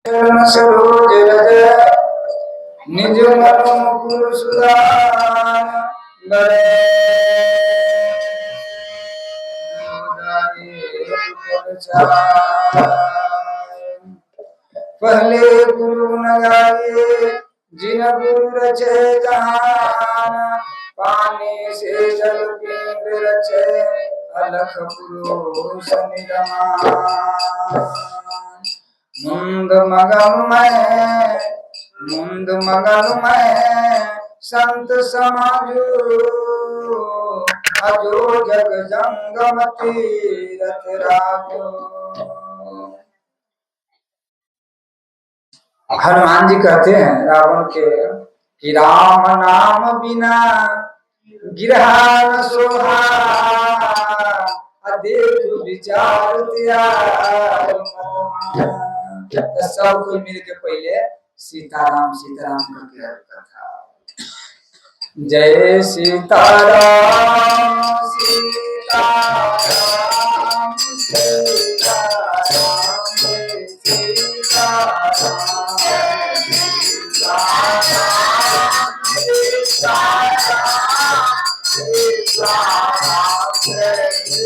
सरोज रज निज मनु मुकुर सुधार गए पहले गुरु न गाए जिन गुरु रचे जहान पानी से जल पिंड रचे अलख पुरुष निरमान मुंद मगन में संत समाजू अजो जग जंगम तीरथ राजो। हनुमान जी कहते हैं रावण के कि राम नाम बिना गिरहा न सोहा देख विचार सब कोई मिल के पहले सीताराम सीताराम करके कथा। जय सीताराम सीताराम सीताराम जय सीताराम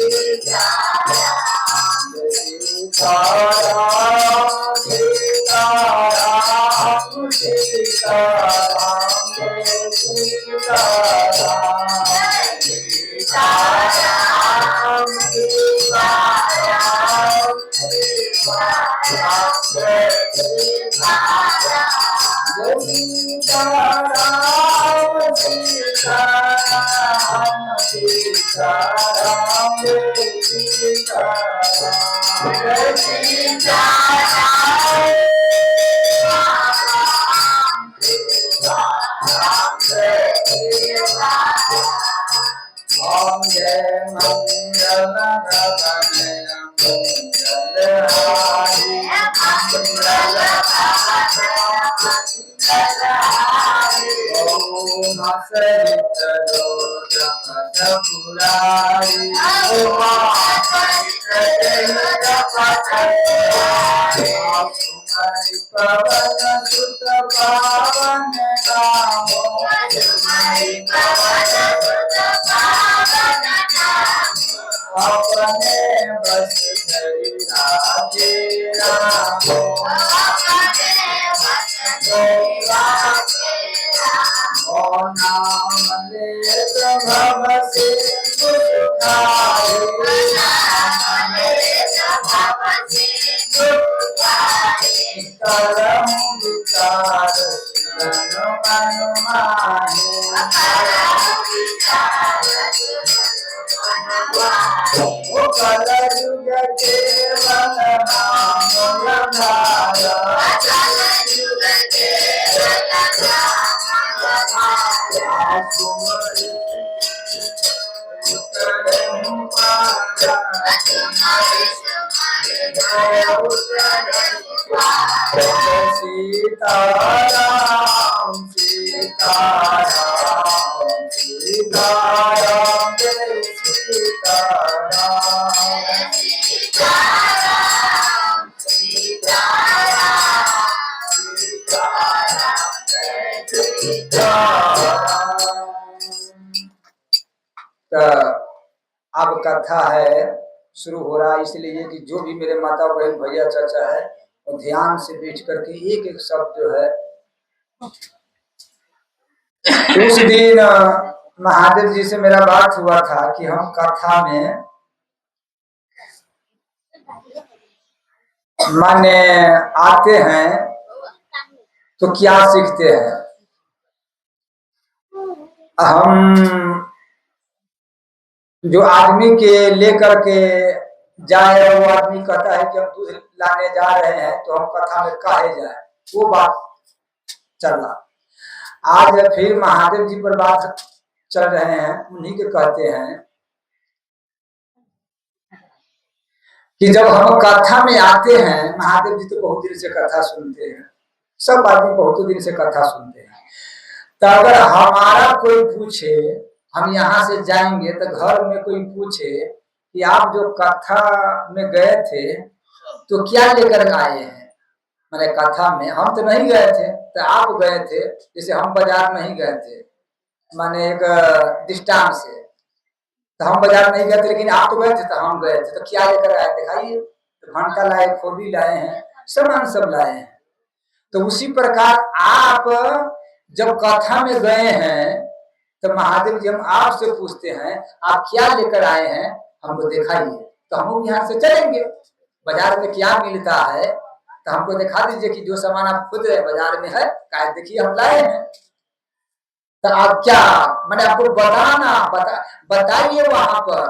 अब कथा है शुरू हो रहा है, इसलिए कि जो भी मेरे माता बहन भैया चाचा है वो ध्यान से बैठ करके एक एक शब्द जो है। उस दिन महादेव जी से मेरा बात हुआ था कि हम कथा में माने आते हैं तो क्या सीखते हैं। हम जो आदमी के लेकर के जाए वो आदमी कहता है कि हम दूध लाने जा रहे हैं तो हम कथा में काहे जाए, वो बात चल रहा। आज फिर महादेव जी पर बात चल रहे हैं, उन्हीं के कहते हैं कि जब हम कथा में आते हैं, महादेव जी तो बहुत दिन से कथा सुनते हैं, सब आदमी बहुत दिन से कथा सुनते हैं, तो अगर हमारा कोई पूछे हम यहाँ से जाएंगे तो घर में कोई पूछे कि आप जो कथा में गए थे तो क्या लेकर आए हैं, मैंने कथा में हम तो नहीं गए थे, तो आप गए थे, जैसे हम बाजार नहीं गए थे, माने एक दृष्टांत से, तो हम बाजार नहीं गए थे लेकिन आप तो गए थे, तो हम गए थे, तो क्या लेकर आए दिखाइए, तो घंटा लाए, खोली लाए हैं, सामान सब लाए हैं। तो उसी प्रकार आप जब कथा में गए हैं तो महादेव जी हम आपसे पूछते हैं आप क्या लेकर आए हैं, हमको दिखाइए, तो हम यहाँ से चलेंगे। बाजार में क्या मिलता है तो हमको दिखा दीजिए कि जो सामान आप खुद बाजार में है, क्या देखिए हम लाए हैं। तो आप क्या मैंने आपको बताइए, वहां पर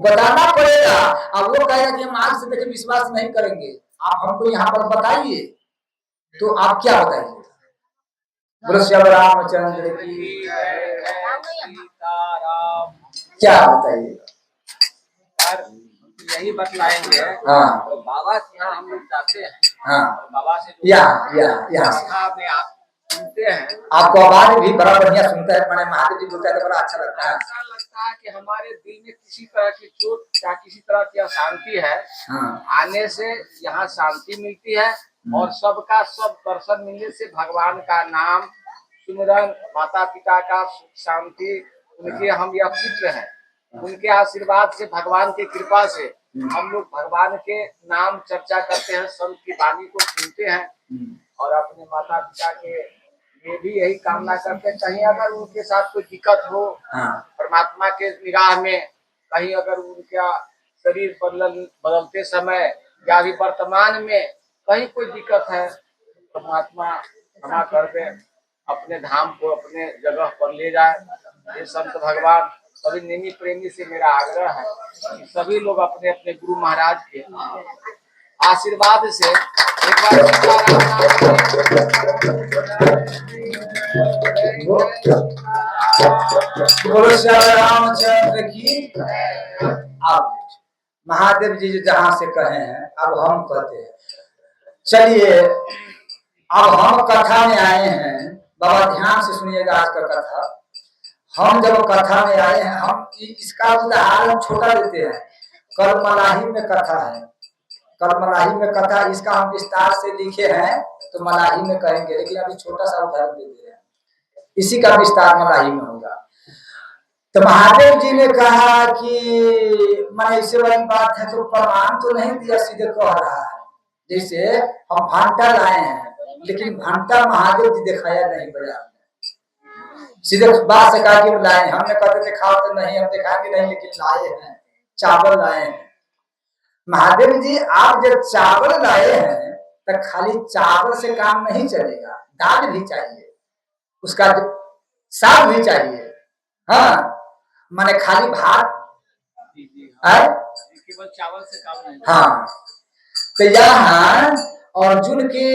बताना पड़ेगा। अब वो कहेगा कि हम आग से देखे विश्वास नहीं करेंगे, आप हमको यहाँ पर बताइए, तो आप क्या बताइए। बोलो श्री रामचंद्र की, क्या बताइए। यही बतलाएंगे। हाँ, तो बाबा के यहाँ हम लोग जाते हैं। हाँ, बाबा से यहाँ सुनते हैं। आपको आवाज भी बड़ा बढ़िया सुनता है, मैंने महादेव जी बोलता है तो बड़ा अच्छा लगता है। ऐसा लगता है कि हमारे दिल में किसी तरह की चोट या किसी तरह की अशांति है, हाँ, आने से यहाँ शांति मिलती है, और सबका सब दर्शन मिलने से भगवान का नाम सुमिरन, माता पिता का सुख शांति, उनके हम यह पुत्र हैं, उनके आशीर्वाद से, भगवान की कृपा से हम लोग भगवान के नाम चर्चा करते हैं, संत की वाणी को सुनते हैं, और अपने माता पिता के ये भी यही कामना करते हैं, कहीं अगर उनके साथ कोई दिक्कत हो, परमात्मा के निगाह में कहीं अगर उनका शरीर बदलते समय या अभी वर्तमान में कहीं कोई दिक्कत है, परमात्मा क्षमा कर दे, अपने धाम को अपने जगह पर ले जाए। ये संत भगवान सभी नेमी प्रेमी से मेरा आग्रह है कि सभी लोग अपने अपने गुरु महाराज के आशीर्वाद से एक बार बोलो श्री रामचंद्र की। अब महादेव जी जहां से कहे हैं अब हम कहते हैं, चलिए अब हम कथा में आए हैं। बाबा ध्यान से सुनिएगा आज का कथा। हम जब कथा में आए हैं, हम इसका उदाहरण छोटा देते हैं। कल मलाही में कथा है, कल मलाही में कथा, इसका हम विस्तार से लिखे हैं तो मलाही में कहेंगे, लेकिन अभी छोटा सा उदाहरण देते हैं, इसी का विस्तार मलाही में होगा। तो महादेव जी ने कहा कि मैं ऐसे वाली बात है तो प्रमाण तो नहीं दिया, सीधे कह रहा है। जैसे हम घंटा लाए हैं, लेकिन घंटा महादेव जी दिखाया नहीं बाजार में, सीधे बात से कहा कि लाए। हमने कहते थे खाओ तो नहीं, हम दिखाएंगे नहीं, लेकिन लाए हैं, चावल लाए हैं। महादेव जी आप जब चावल लाए हैं तो खाली चावल से काम नहीं चलेगा, दाल भी चाहिए, उसका साग भी चाहिए। हाँ, माने खाली भात केवल चावल से काम नहीं। हाँ, तो यहाँ अर्जुन के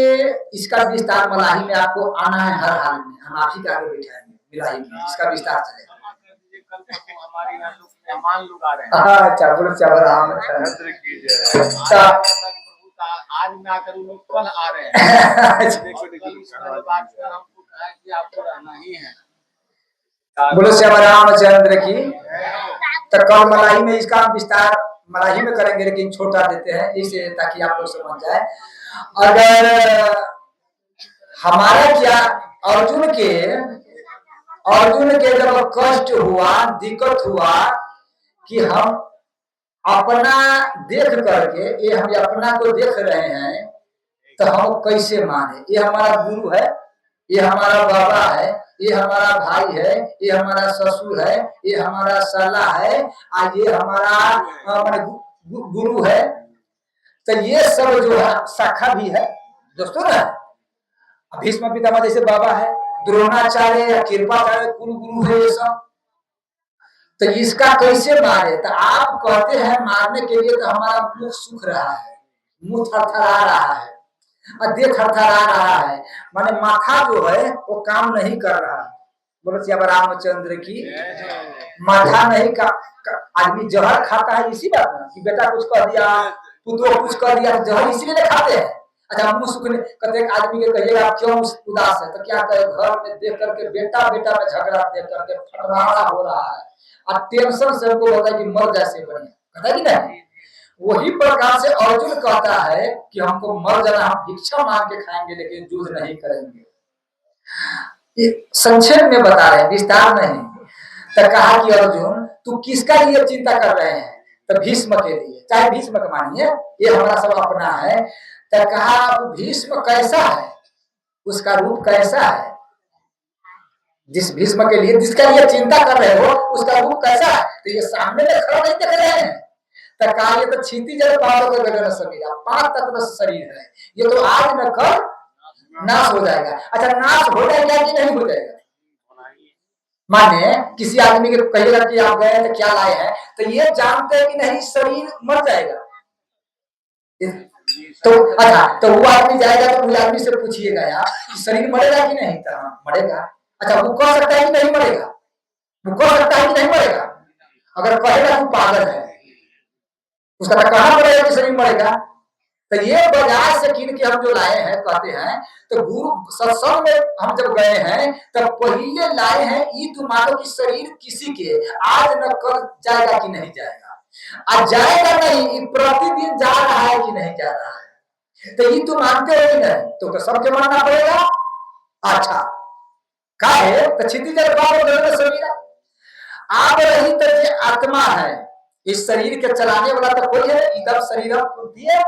इसका विस्तार मलाही में आपको आना है, हर हाल में हम आप ही के आगे बैठाएंगे, मिलाही में इसका विस्तार चलेगा। हमारे यहाँ मेहमान लोग आ रहे हैं। अच्छा, बोलो चावल आज ना कर लोग कल आ रहे हैं। आपको रहना ही है। बोलो श्याम रामचंद्र की। तो कल मलाही में इसका विस्तार मलाही में करेंगे, लेकिन छोटा देते हैं इसे ताकि आप लोग समझ जाए। अगर हमारा क्या अर्जुन के जब कष्ट हुआ, दिक्कत हुआ कि हम अपना देख करके, ये हम अपना को देख रहे हैं तो हम कैसे माने। ये हमारा गुरु है, ये हमारा बाबा है, ये हमारा भाई है, ये हमारा ससुर है, ये हमारा साला है, और ये हमारा गुरु है। तो ये सब जो है शाखा भी है दोस्तों ना। भीष्म पितामह जैसे बाबा है, द्रोणाचार्य या कृपाचार्य कुल गुरु है ये सब। तो इसका कैसे मारे, तो आप कहते हैं मारने के लिए, तो हमारा मुंह सूख रहा है, मुंह थरथरा रहा है, देह थरथरा रहा है, माने माथा जो है वो काम नहीं कर रहा है। बोलो श्री रामचंद्र की। माथा नहीं का आदमी जहर खाता है इसी बात में कि बेटा कुछ कर दिया, पुत्र कुछ कर दिया, जहर इसीलिए खाते हैं। अच्छा, मुंह सूखने कहते आदमी के कहिएगा आप क्यों उदास है, तो क्या कहे, घर में देख करके बेटा बेटा में झगड़ा देख करके फटवारा हो रहा है, और टेंशन से हमको होता है कि मर जैसे बढ़िया, कहता है कि नहीं। वही प्रकार से अर्जुन कहता है कि हमको मर जाना, हम भिक्षा मांग के खाएंगे लेकिन युद्ध नहीं करेंगे। संक्षेप में बता रहे हैं, विस्तार नहीं। तो कहा कि अर्जुन तू किसका लिए चिंता कर रहे हैं? तो भीष्म के लिए, चाहे भीष्म के मानिए ये हमारा सब अपना है। तो कहा भीष्म कैसा है, उसका रूप कैसा है? जिस भीष्म के लिए, जिसका लिए चिंता कर रहे हो उसका रूप कैसा है? तो ये सामने में खड़ा नहीं देख रहे हैं। तो कहा ये तो क्षितिज पादों के समीरा, 5 तत्व शरीर है, ये तो आज न कल नाश हो जाएगा। अच्छा, नाश हो जाएगा कि नहीं हो जाएगा? माने किसी आदमी के कहिएगा कि आप गए तो क्या लाए हैं, तो ये जानते हैं कि नहीं शरीर मर जाएगा। तो अच्छा, तो वो आदमी जाएगा तो उस आदमी से पूछिएगा यार कि शरीर मरेगा कि नहीं? तो हाँ मरेगा। अच्छा, वो कह सकता है कि नहीं मरेगा? वो कह सकता है कि नहीं मरेगा? अगर कहेगा तो पागल है, उसका तो कहना पड़ेगा कि शरीर मरेगा। तो ये बाजार से कीन के हम जो लाए हैं कहते हैं, तो गुरु सत्संग में हम जब गए हैं तब पहले लाए हैं ये तो मानो कि शरीर किसी के आज न कल जाएगा कि नहीं जाएगा, आज जाएगा नहीं, प्रतिदिन जा रहा है कि नहीं जा रहा है। तो ये तो मानते हो कि नहीं? तो सबके मानना पड़ेगा। अच्छा, काहे तो क्षितिज शरीर आप रही तो ये आत्मा है, इस शरीर के चलाने वाला तो कोई है, इधर शरीर दिए,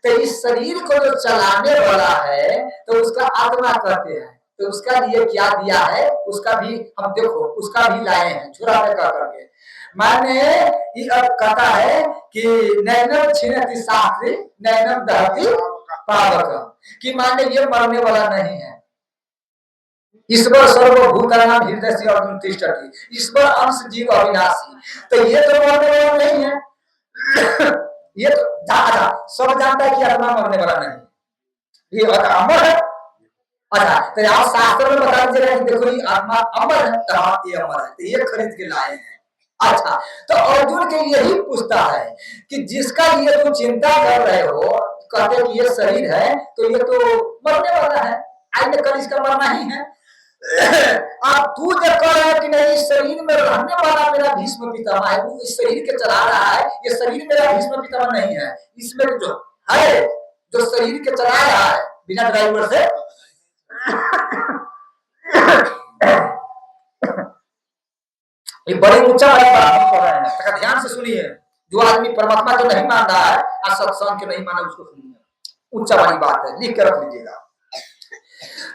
तो इस शरीर को जो चलाने वाला है तो उसका आत्मा कहते हैं। तो उसका लिए क्या दिया है उसका भी हम देखो, उसका भी लाए हैं छुरा में कह करके। माने ये अब कहता है कि नैनम छिन्नति शास्त्री नैनम दहति पावक, कि माने ये मरने वाला नहीं है। ईश्वर सर्वभूतानां हृदय से अर्जुन तिष्ठति, ईश्वर अंश जीव अविनाशी, तो ये तो मरने वाला नहीं है। ये तो सब जानता है कि आत्मा मरने वाला नहीं, ये अमर है। अच्छा, तो आप शास्त्र में बता दीजिएगा कि देखो ये आत्मा अमर है, तो हाँ ये अमर है, तो ये खरीद के लाए हैं। अच्छा, तो अर्जुन के यही पूछता है कि जिसका ये तुम चिंता कर रहे हो, कहते कि ये शरीर है तो ये तो मरने वाला है, आज न कल इसका मरना ही है। आप तू जो कह रहे हो कि नहीं इस शरीर में रहने वाला मेरा भीष्म पितामह है, वो इस शरीर के चला रहा है, ये शरीर मेरा भीष्म पितामह नहीं है, इसमें जो है जो शरीर के चला रहा है बिना ड्राइवर से। ये बड़ी ऊंचा वाली बात हम कर रहे हैं, तो ध्यान से सुनिए। जो आदमी परमात्मा को नहीं मान रहा है और सत्संग के नहीं माना उसको सुनिए, ऊंचा वाली बात है, लिख के रख लीजिएगा।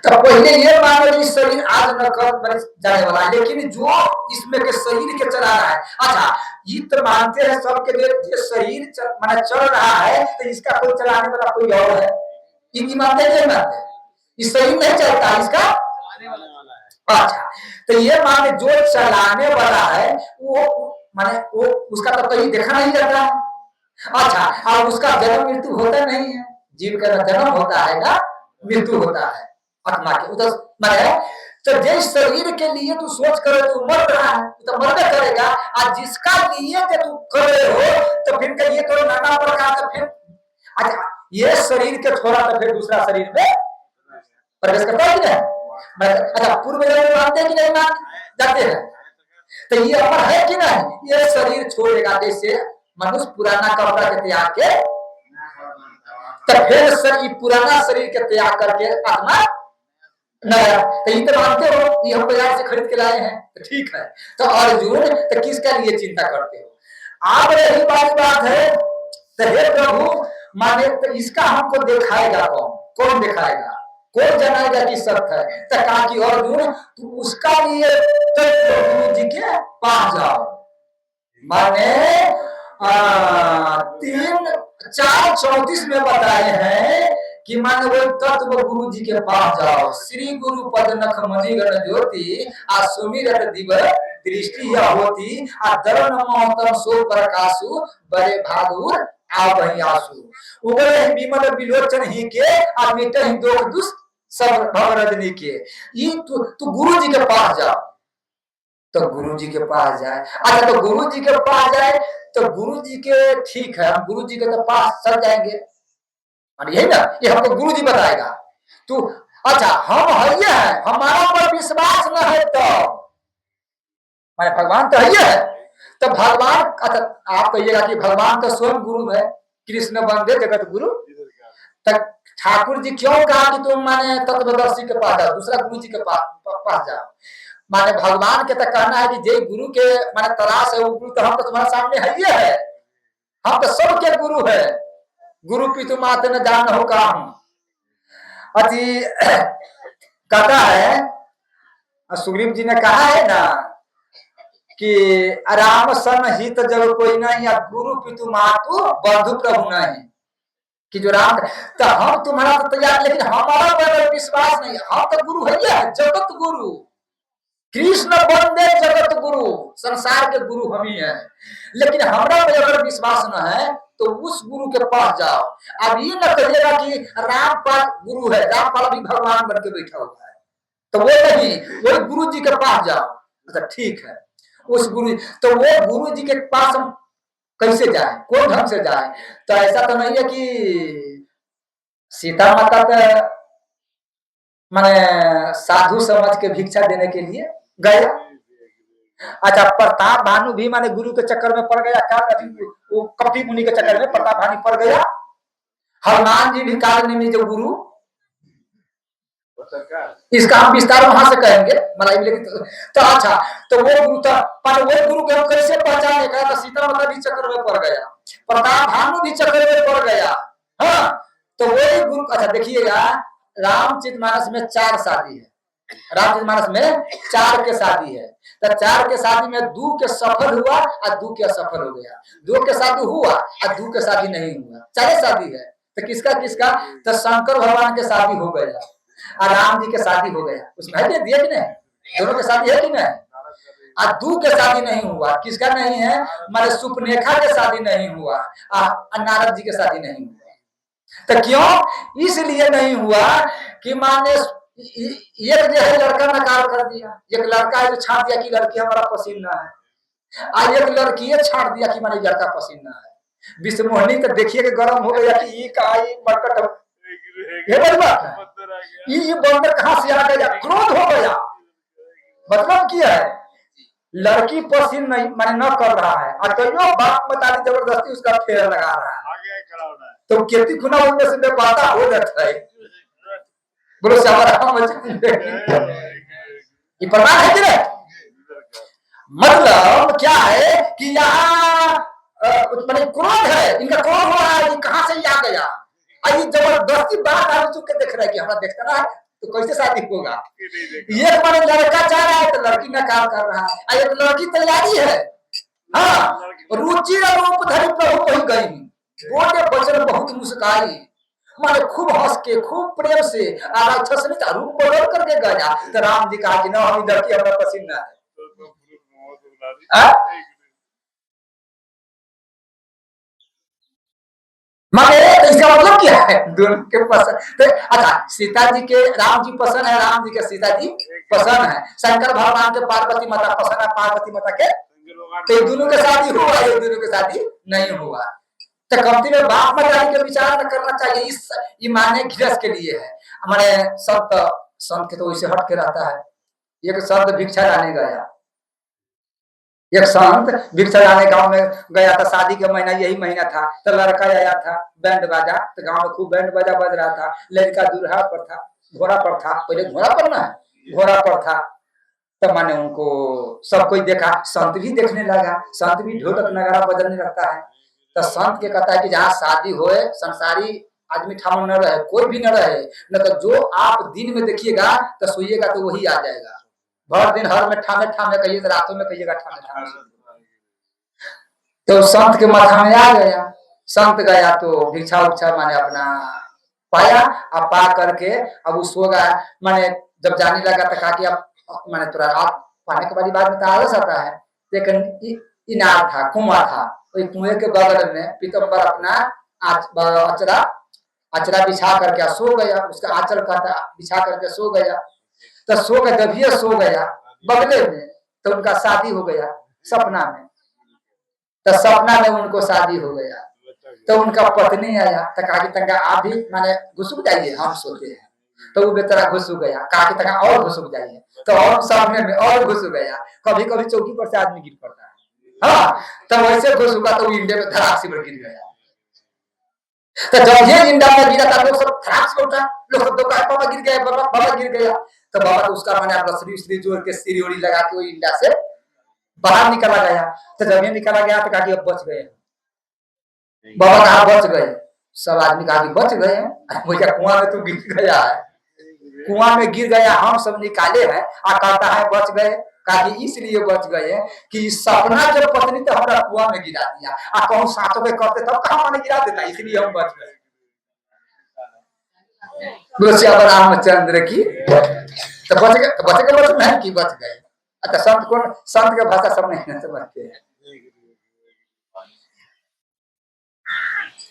तो पहले ये मान लो शरीर आज न कल जाने वाला है, लेकिन जो इसमें के शरीर के चला रहा है। अच्छा, ये तो मानते हैं सबके लिए शरीर माने चल रहा है, तो इसका कोई चलाने वाला कोई और है, ये मानते नहीं मानते? इस शरीर नहीं चलता, इसका चलाने वाला है। अच्छा, तो ये माने जो चलाने वाला है वो माने वो उसका तो कहीं देखा नहीं जाता है। अच्छा, और उसका जन्म मृत्यु होता नहीं है, जीव का जन्म होता है ना मृत्यु होता है आत्मा के उधर माने। तो जिस शरीर के लिए तू सोच करे तू मर रहा है तो मरने करेगा, और जिसका लिए कि तू कर रहे हो तो फिर कहिए तो नाना प्रकार का फिर अच्छा ये शरीर के छोड़ा तो फिर दूसरा शरीर में प्रवेश करता है कि नहीं? अच्छा, पूर्व जन्म मानते हैं कि नहीं मान जाते हैं? तो ये अमर है कि नहीं? ये शरीर छोड़ेगा, जैसे मनुष्य पुराना कपड़ा के त्याग के तो फिर शरीर पुराना शरीर के त्याग करके आत्मा नया, तो ये तो मानते हो, ये हम बाजार से खरीद के लाए हैं, तो ठीक है। तो अर्जुन तो किसका लिए चिंता करते हो? आप यही बात है, तो हे प्रभु माने तो इसका हमको दिखाएगा कौन दिखाएगा, कौन जानेगा कि सत्य है? तो कहा कि अर्जुन तू उसका लिए तो गुरु जी के पास जाओ। माने 3:4:34 में बताए हैं कि माने वो तत्व गुरु जी के पास जाओ, श्री गुरु पद नख मणिगण ज्योति आ सुमिरत दिव दृष्टि या होती आ दरन महतम सो प्रकाशु बड़े भागुर आवहि आसु उगले विमल विलोचन ही के आ मिटे ही दोष दुष्ट सब भवरजनी के। ये तू गुरु जी के पास जाओ, तो गुरु जी के पास जाए। अच्छा, तो गुरु जी के पास जाए तो गुरु जी के ठीक है, हम गुरु जी के तो पास चल जाएंगे, यही ना, ये हमको गुरु जी बताएगा। तू अच्छा हम है हमारा पर विश्वास न है तो माने भगवान तो है, तो भगवान, अच्छा आप कहिएगा कि भगवान तो स्वयं गुरु है, कृष्ण बंदे जगत गुरु, तब ठाकुर जी क्यों कहा कि तुम माने तत्वदर्शी के पास जाओ, दूसरा गुरु जी के पास जाओ। माने भगवान के तो कहना है कि जे गुरु के माने तलाश है वो गुरु तो हम तो तुम्हारे सामने है ही है, हम तो सबके गुरु है। गुरु पितु माते न जान हो काम। अति कहता है सुग्रीव जी ने कहा है ना कि राम सन हित जब कोई नहीं, या गुरु पितु मातु बंधु प्रभु नहीं, कि जो राम, तो हम तुम्हारा तो तैयार, लेकिन हमारा पर विश्वास नहीं, हम तो गुरु है, जगत गुरु कृष्ण बंदे जगत गुरु, संसार के गुरु हम ही हैं, लेकिन हमारा पे अगर विश्वास न है तो उस गुरु के पास जाओ। अब ये न कहिएगा कि रामपाल गुरु है, रामपाल भी भगवान बन के बैठा हुआ है, तो वो नहीं, वही गुरु जी के पास जाओ। अच्छा ठीक है, उस गुरु, तो वो गुरु जी के पास हम कैसे जाए, कौन ढंग से जाए? तो ऐसा तो नहीं है कि सीता माता तो माने साधु समझ के भिक्षा देने के लिए गया। अच्छा प्रताप भानु भी माने गुरु के चक्कर में पड़ गया, क्या वो कपटी मुनि के चक्कर में प्रताप भानु पड़ गया। हनुमान जी भी काल में जो गुरु, इसका हम विस्तार वहां से कहेंगे मलाई मिलेगी तो अच्छा, तो वो गुरु था, पर वो गुरु के हम कैसे पहचाने का? तो सीता माता भी चक्कर में पड़ गया, प्रताप भानु भी चक्कर में पड़ गया। हाँ, तो वही गुरु। अच्छा देखिएगा, रामचरितमानस में 4 शादी है, रामचरितमानस में 4 के शादी है, तो 4 के शादी में 2 के सफल हुआ और 2 के असफल हो गया, 2 के शादी हुआ और 2 के शादी नहीं हुआ, 4 शादी है। तो किसका किसका? तो शंकर भगवान के शादी हो गया और राम जी के शादी हो गया, उसमें है दिया कि नहीं? दोनों के शादी है कि नहीं? और 2 के शादी नहीं हुआ, किसका नहीं है? माने सुपनेखा के शादी नहीं हुआ और नारद जी के शादी नहीं हुआ। तो क्यों? इसलिए नहीं हुआ कि माने एक जो है लड़का नकार कर दिया, एक लड़का है जो छाट दिया कि लड़की हमारा पसीना है, और एक लड़की छाट दिया कि माने लड़का पसीना है। विष्णुमोहनी तो देखिए कि गर्म हो गया कि ये का मरकट, ये बड़ी बात है, ये बंदर कहां से आ गया, क्रोध हो गया। मतलब क्या है, लड़की पसीन नहीं माने न कर रहा है और कईयों बाप मतारी जबरदस्ती उसका फेर लगा रहा है, तो खेती खुना उनमें से बेपाता हो जाता है। बोलो ये प्रमाण है कि नहीं? मतलब क्या है कि यहाँ मैंने क्रोध है, इनका क्रोध हो रहा है कि कहां से आ गया, और ये जबरदस्ती बात आगे चुप के देख रहा है कि हमारा देखता रहा है तो कैसे शादी होगा। ये माने लड़का चाह रहा है तो लड़की नकार कर रहा है, और एक लड़की तैयारी है। हाँ, रुचि रूप धरी प्रभु कही गई, बोले वचन बहुत मुस्काई, माने खूब हंस के खूब प्रेम से राक्षस ने रूप बदल करके गया। तो राम जी कहा कि ना हम लड़की हमारा पसीना है। माने तो इसका मतलब क्या है? दोनों के पसंद। तो अच्छा, सीता जी के राम जी पसंद है, राम जी के सीता जी पसंद है, शंकर भगवान के पार्वती माता पसंद है, पार्वती माता के, तो दोनों के शादी हुआ, ये दोनों के शादी नहीं हुआ। तो कमती में बाप मतारी के विचार न करना चाहिए, इस ये माने गृहस्थ के लिए है। हमारे संत के तो वैसे हट के रहता है। एक संत भिक्षा लाने गया, एक संत भिक्षा लाने गांव में गया था, शादी का महीना यही महीना था, तो लड़का आया था बैंड बाजा, तो गांव में खूब बैंड बाजा बज रहा था, लड़का दूल्हा पर था, घोड़ा पर था, पहले घोड़ा पर ना है, घोड़ा पर था। तो माने उनको सब कोई देखा, संत भी देखने लगा, संत भी ढोलक नगाड़ा बजने लगता है। तो संत के कहता है कि जहाँ शादी होए संसारी आदमी ठाम न रहे, कोई भी न रहे, न तो जो आप दिन में देखिएगा तो सोइएगा तो वही आ जाएगा, भर दिन हर में ठामे ठामे कहिए, रातों में कहिएगा ठामे ठामे। तो संत के माथा में आ गया, संत गया तो भिक्षा उक्षा माने अपना पाया, अब पा करके अब उस होगा माने जब जाने लगा तो कहा कि अब माने तुरा आप पाने के बाद में तो आलस आता है, लेकिन इनार था, कुआं था, वही कुएं के बगल में पीतम्बर अपना अचरा बिछा करके सो गया, उसका आंचल का बिछा करके सो गया। तो सो गया, जब ये सो गया बगले में, तो उनका शादी हो गया सपना में। तो सपना में उनको शादी हो गया, तो उनका पत्नी आया तो कहा कि तंगा आप भी माने घुसुक जाइए, हम सोते हैं। तो वो बेचारा घुसुक गया, कहा कि तंगा और घुसुक जाइए, तो और सामने में और घुसुक गया। कभी कभी चौकी पर से आदमी गिर पड़ता है। हाँ, तब वैसे खुश हुआ तो इंडिया में धड़ाक से गिर गया। तो जब ये इंडिया में गिरा था लोग सब धड़ाक से उठा, लोग सब तो कहा बाबा गिर गया, बाबा गिर गया। तो बाबा तो उसका मैंने रसरी उसरी जोड़ के सीरी उड़ी लगा के वो इंडिया से बाहर निकला गया। तो जब ये निकला गया तो कहा कि अब बच गए। बाबा कहा बच गए, सब आदमी कहा कि बच गए। भैया कुआं में तो गिर गया है, कुआं में गिर गया, हम सब निकाले हैं। आ कहता है बच गए, कहा कि इसलिए बच गए कि सपना जो पत्नी तो हमारा कुआं में गिरा दिया, आ कहूं सातों में करते तब कहां मैंने गिरा देता, इसलिए हम बच गए। रामचंद्र की तो बच गए, तो बच गए, बच नहीं कि बच गए। अच्छा संत कौन, संत के भाषा सब नहीं समझते हैं।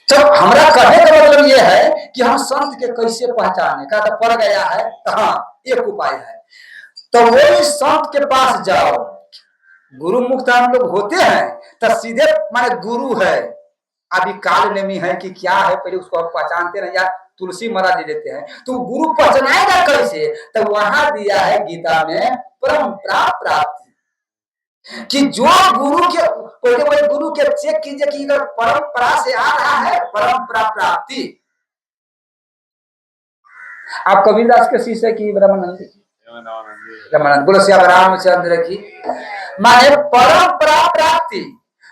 तो हमारा कहने का मतलब यह है कि हम संत के कैसे पहचाने का, तो पड़ गया है तो हाँ एक उपाय है, तो वो संत के पास जाओ। गुरु मुक्त हम लोग होते हैं तो सीधे माने गुरु है, अभी काल नेमी है कि क्या है पहले उसको हम पहचानते नहीं, या तुलसी माला दे देते हैं। तो गुरु पहचानेगा कैसे, तो वहां दिया है गीता में परंपरा प्राप्ति, कि जो गुरु के पहले गुरु के चेक कीजिए कि अगर परंपरा से आ रहा है परंपरा प्राप्ति। आप कबीरदास के शिष्य की ब्रह्मानंद रमानंद बोलो श्याम रामचंद्र की। माने परंपरा प्राप्ति,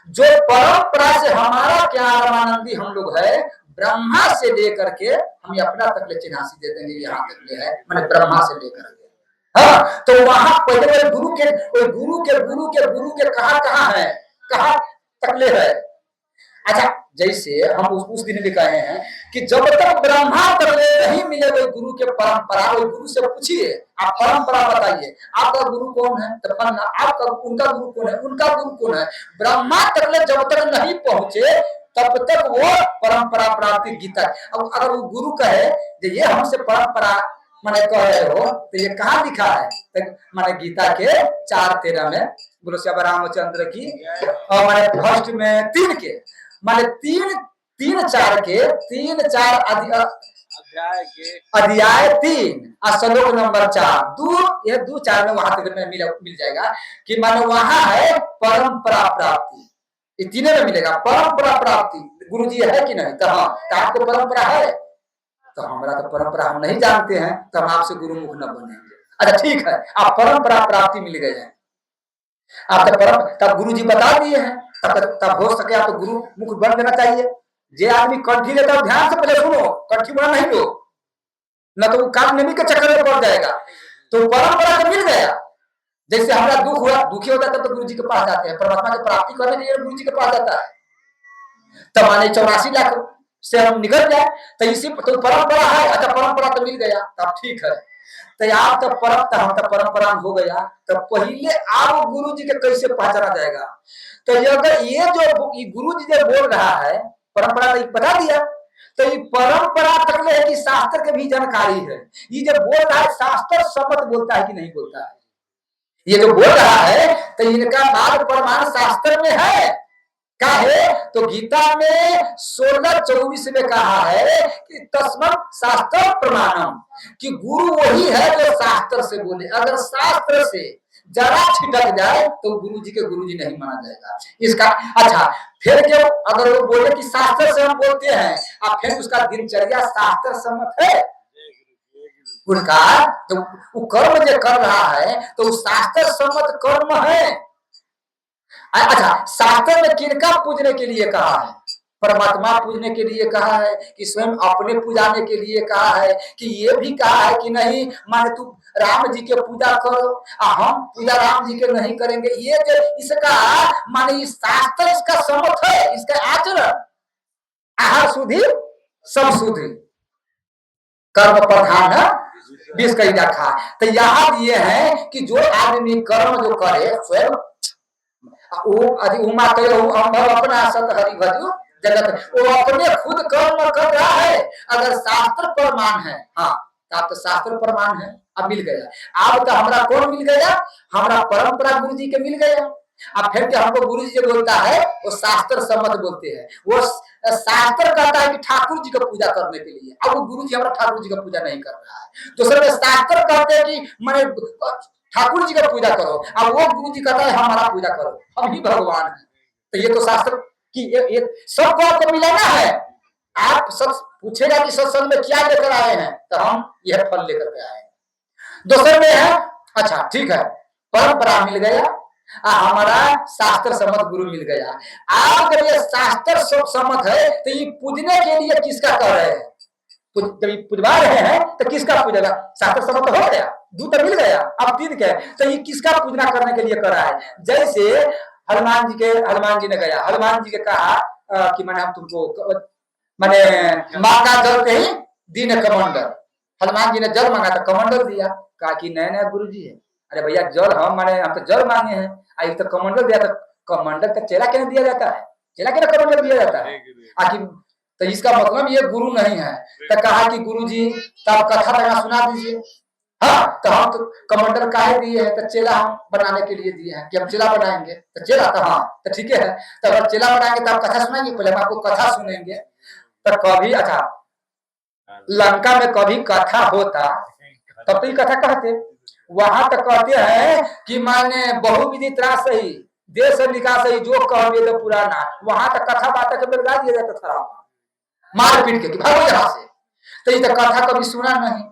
जो परंपरा से हमारा क्या रामानंदी हम लोग है, ब्रह्मा से लेकर के हम अपना तक ले चिन्हासी दे देंगे, यहाँ तक ले है माने ब्रह्मा से लेकर के। हाँ, तो वहां पहले गुरु के गुरु के गुरु के गुरु के कहाँ है, कहाँ तकले है। अच्छा जैसे हम उस दिन भी कहे हैं कि जब तक ब्रह्मा तकले नहीं मिले वो गुरु के परंपरा, वो गुरु से पूछिए आप परंपरा बताइए आपका गुरु कौन है, तो आपका उनका गुरु कौन है, उनका गुरु कौन है। ब्रह्मा तकले जब तक नहीं पहुंचे तब तक वो परंपरा प्राप्ति गीता। अब अगर वो गुरु कहे ये हमसे परंपरा माने कह रहे हो तो ये कहाँ लिखा है, तो माने गीता के 4:13 में बोलो श्याम रामचंद्र की। और माने फर्स्ट में 3 के माने 3-4 के 3-4 अध्याय 3 श्लोक नंबर 4 2-4 में वहां तक में मिल जाएगा कि माने वहां है परंपरा प्राप्ति, ये तीनों में मिलेगा परंपरा प्राप्ति। गुरु जी है कि नहीं, तो हाँ तो आपको परंपरा है, तो हमारा तो परंपरा हम नहीं जानते हैं तो हम आपसे गुरु मुख न बनेंगे। अच्छा ठीक है, आप परंपरा प्राप्ति मिल गए हैं, आप तब गुरु जी बता दिए हैं, तब हो सके आप तो गुरु मुख बन लेना चाहिए। जे आदमी कंठी लेता है ध्यान से पहले सुनो, कंठी बना नहीं लो, न तो काम नमी के चक्कर में पड़ जाएगा। तो परंपरा तो मिल गया, जैसे हमारा दुख हुआ, दुखी होता है तो गुरु जी के पास जाते हैं, परमात्मा की प्राप्ति करने के लिए गुरु जी के पास जाता है। तब माने 84 लाख से हम निकल जाए तो इसी तो परंपरा है। अच्छा परंपरा तो मिल गया तब ठीक है, तो आप तो परंपरा हो गया, तो पहले आप गुरु जी के कैसे पहचाना जाएगा। तो अगर ये जो गुरु जी जो बोल रहा है परंपरा तो बता दिया, तो ये परंपरा तक है कि शास्त्र के भी जानकारी है। ये जो बोल रहा है शास्त्र सम्मत बोलता है कि नहीं बोलता है, ये जो बोल रहा है तो इनका बाद प्रमाण शास्त्र में है। क्या है, तो गीता में 16-24 में कहा है कि तस्मत् शास्त्र प्रमाणम, कि गुरु वही है जो शास्त्र से बोले। अगर शास्त्र से जरा छिटक जाए तो गुरु जी के गुरु जी नहीं माना जाएगा इसका। अच्छा फिर क्यों, अगर वो बोले कि शास्त्र से हम बोलते हैं और फिर उसका दिनचर्या शास्त्र सम्मत है उनका, तो वो कर्म जो कर रहा है तो शास्त्र सम्मत कर्म है। अच्छा शास्त्र में किनका पूजने के लिए कहा है, परमात्मा पूजने के लिए कहा है कि स्वयं अपने पूजाने के लिए कहा है, कि ये भी कहा है कि नहीं माने तू राम जी के पूजा करो, हम पूजा राम जी के नहीं करेंगे। ये जो इसका माने इस शास्त्र इसका सम्मत है, इसका आचरण आहार शुद्धि सब शुद्धि कर्म प्रधान विष कही रखा। तो यहाँ दिए हैं कि जो आदमी कर्म जो करे स्वयं उमा अपना सत हरि भजु जगत, वो अपने खुद कर्म कर रहा है। अगर शास्त्र प्रमाण है, हाँ आप तो शास्त्र प्रमाण है, अब मिल गया। अब तो हमारा कौन मिल गया, हमारा परंपरा गुरु जी के मिल गया। अब फिर हमको गुरु जी जो बोलता है वो शास्त्र सम्मत बोलते हैं, वो शास्त्र कहता है कि ठाकुर जी का पूजा करने के लिए। अब वो गुरु जी हमारा ठाकुर जी का पूजा नहीं कर रहा है। दूसरे शास्त्र कहते हैं कि मैंने ठाकुर जी का पूजा करो, अब वो गुरु जी कहता है हमारा पूजा करो, हम ही भगवान है। तो ये तो शास्त्र की ये सबको आपको मिलाना है। आप सब पूछेगा कि सत्संग में क्या लेकर आए हैं, तो हम यह फल लेकर के आए हैं। दूसरे में है, अच्छा ठीक है, परंपरा मिल गया, हमारा शास्त्र सम्मत गुरु मिल गया। आप अगर ये शास्त्र सम्मत है तो ये पूजने के लिए किसका कह रहे हैं? जब पूजवा रहे हैं तो किसका पूजेगा? शास्त्र सम्मत हो गया, दूध मिल गया, अब तीन के तो ये किसका पूजना करने के लिए कर रहा है? जैसे हनुमान जी ने गया, हनुमान जी के कहा कि मैंने हम तुमको मैंने मांगा जल के ही दीन कमंडल। हनुमान जी ने जल मांगा तो कमंडल दिया। कहा कि नया नया गुरु जी है। अरे भैया जल हम माने, हम तो जल मांगे हैं, आई तो कमंडल दिया। तो कमंडल का चेला क्यों दिया जाता है? चेला क्यों कमंडल दिया जाता है? आखिर तो इसका मतलब ये गुरु नहीं है। तो कहा कि गुरु जी तब कथा लगा सुना दीजिए। हाँ, तो हम तो कमंडल काहे दिए हैं? तो चेला हम बनाने के लिए दिए हैं कि हम चेला बनाएंगे। तो चेला तो हाँ तो ठीक है, तो अगर चेला बनाएंगे तो आप कथा सुनाएंगे, पहले हम आपको कथा सुनेंगे। तो कभी अच्छा लंका में कभी कथा होता तब तो ये कथा कहते, वहां तक कहते हैं कि माने बहुविधि त्रास सही देश निकास सही जो कह वेद पुराना, वहां तक कथा बात के लगा दिया जाता था मार पीट के भागो यहाँ से। तो ये कथा कभी सुना नहीं,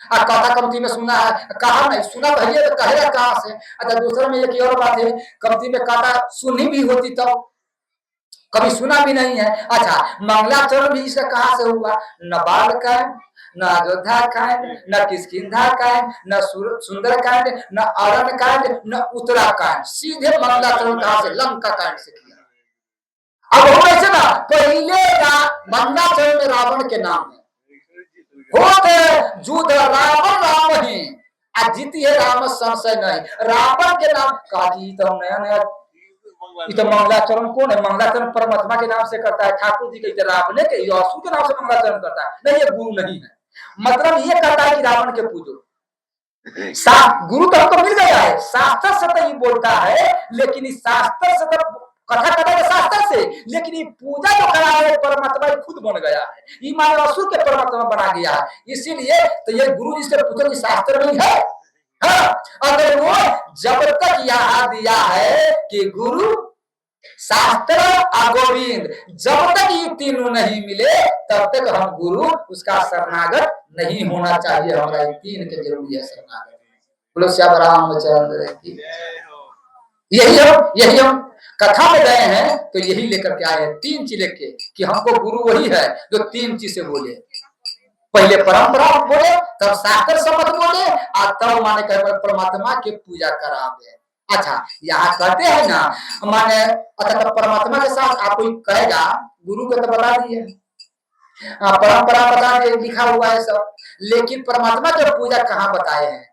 और कथा कमती में सुना है, कहा नहीं सुना भैया तो कहेगा कहाँ से? अच्छा दूसरा में एक और बात है, कमती में कथा सुनी भी होती तो कभी सुना भी नहीं है। अच्छा मंगलाचरण भी इसका कहां से हुआ? न बाल कांड, न अयोध्या कांड, न किष्किंधा कांड, न सुंदर कांड, न अरण्य कांड, न उत्तराखंड, सीधे मंगलाचरण कहां से? लंका कांड से किया। अब हम ऐसे ना पहले मंगलाचरण में रावण के नाम है होते युद्ध रावण राम ही जीती है राम संशय नहीं, रावण के नाम का तो नया नया। तो मंगलाचरण कौन है? मंगलाचरण परमात्मा के नाम से करता है, ठाकुर जी के रावण के यशु के नाम से मंगलाचरण करता है। नहीं ये गुरु नहीं है, मतलब ये कहता है कि रावण के पूजो। गुरु तो हमको मिल गया है, शास्त्र से तो ये बोलता है, लेकिन इस शास्त्र से तो कथा करता है शास्त्र से, लेकिन ये पूजा जो करा है परमात्मा खुद बन गया है, ये माने असुर के परमात्मा बना गया है। इसीलिए तो ये गुरु जी से पूछो कि शास्त्र में है। हाँ, अगर वो जब तक यहाँ दिया है कि गुरु शास्त्र और गोविंद, जब तक ये तीनों नहीं मिले तब तक हम गुरु उसका शरणागत नहीं होना चाहिए। हमारा ये तीन के जरूरी है शरणागत। बोलो श्याम रामचंद्र की। यही हम कथा में गए हैं तो यही लेकर के आए हैं, तीन चीज लेके कि हमको गुरु वही है जो तीन चीज से बोले, पहले परंपरा बोले, तब शास्त्र सम्मत बोले, और तब माने परमात्मा के पूजा करावे। अच्छा यहाँ कहते हैं ना माने, अच्छा तो परमात्मा के साथ आप कोई कहेगा गुरु को तो बता दिए, परंपरा बता दिए, लिखा हुआ है सब, लेकिन परमात्मा की पूजा कहाँ बताए हैं?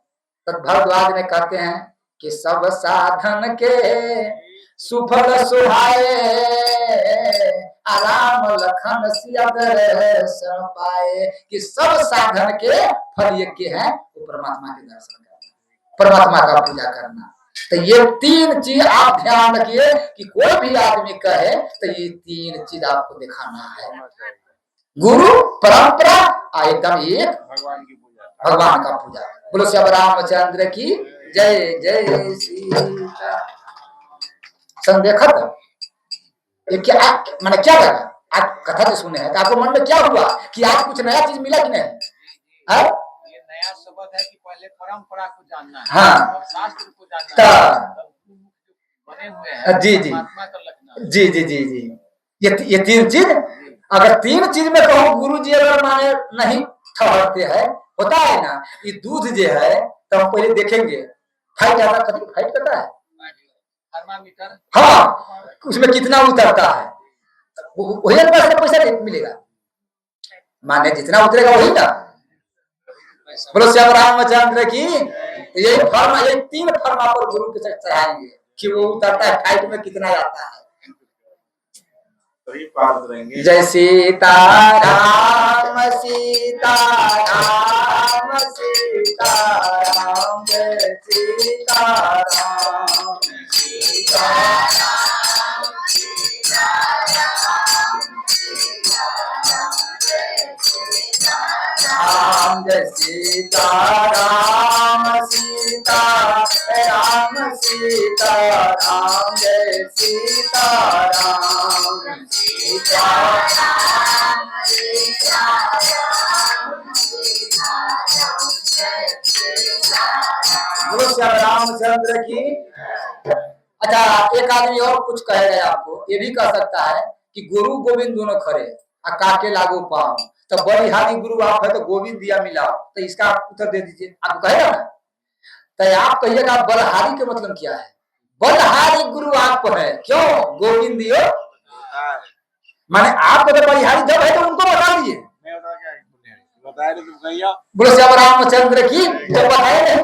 तो भरद्वाज में कहते हैं कि सब साधन के सुफल सुहाए, राम लखन सिया दर्शन पाए, कि सब साधन के फल एक के हैं, वो परमात्मा के दर्शन करना, परमात्मा का पूजा करना। तो ये तीन चीज आप ध्यान रखिए कि कोई भी आदमी कहे तो ये तीन चीज आपको दिखाना है, गुरु परंपरा एकदम एक भगवान का पूजा। बोलो श्याम रामचंद्र की जय जय सीता। सन देखा था ये क्या मैंने क्या लगा? आज कथा जो सुने हैं तो आपको मन में क्या हुआ कि आज कुछ नया चीज मिला कि नहीं? है ये नया शब्द है कि पहले परंपरा को जानना है, हाँ, और शास्त्र को जानना है, बने हुए हैं जी जी परमात्मा का लगना। जी जी जी जी ये तीन चीज, अगर तीन चीज में कहूँ गुरु जी अगर माने नहीं ठहरते हैं, होता है ना ये दूध जो है तो हम पहले देखेंगे फाइट आता, कभी फाइट करता है थर्मामीटर, हाँ उसमें कितना उतरता है, वही पैसा मिलेगा, माने जितना उतरेगा वही ना। बोलो श्याम रामचंद्र की। यही फर्मा, यही तीन फर्मा पर गुरु के साथ चढ़ाएंगे कि वो उतरता है फाइट में कितना आता है। जय सीता राम सीता राम सीता राम जय सीता राम सीता राम सीता राम सीता राम जय सीता राम जय सीता राम सीता राम सीता राम जय सीता राम सीता राम सीता बोलो श्री रामचंद्र की। अच्छा, एक आदमी और कुछ कहेगा आपको, ये भी कह सकता है कि गुरु गोविंद दोनों खड़े और काटे लागू पाओ, तो बलिहारी गुरु आप है तो गोविंद दिया मिलाओ, तो इसका आप उत्तर दे दीजिए। आप कहेगा ना, तो आप कहिएगा बलहारी के मतलब क्या है? बलहारी गुरु आप है, क्यों? गोविंद दियो माने आपको तो बलिहारी जब है तो उनको बता दिए। बोलो श्याम रामचंद्र की। जब बताए नहीं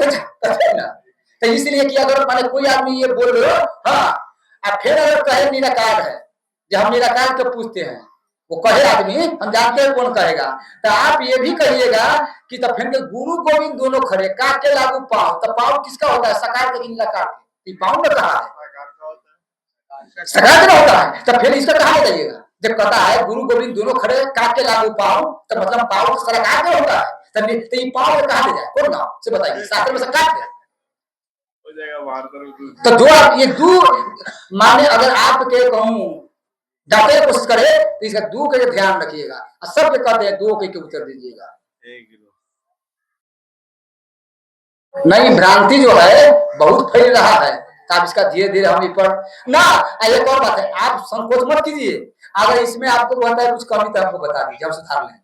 तो इसलिए कि अगर माने कोई आदमी ये बोल रहे हो, हाँ, और फिर अगर कहे निराकार है, जब हम निराकार के पूछते हैं, वो कहे आदमी, हम जानते हैं कौन कहेगा, तो आप ये भी कहिएगा कि तो फिर गुरु गोविंद दोनों खड़े काटे लागू पाव, तो पाव किसका होता है? सकार का निराकार का पाव में कहा है सकार का होता है, तो फिर इसका कहा जाइएगा जब कहता है गुरु गोविंद दोनों खड़े काटे लागू पाव, तो मतलब पाव सरकार का होता है, तो ये पाव कहा दे जाए कौन गाँव से बताइए? शास्त्र में से काट दे तो दो ये दो माने अगर आपके कहूं डाकने की कोशिश करे तो इसका दो के ध्यान रखिएगा, और सब कहते हैं दो के उत्तर दीजिएगा। नहीं, भ्रांति जो है बहुत फैल रहा है, तो आप इसका धीरे धीरे हम पर ना। एक और बात है, आप संकोच मत कीजिए, अगर इसमें आपको कहता है कुछ कमी तो हमको बता दीजिए, हम सुधार लेंगे।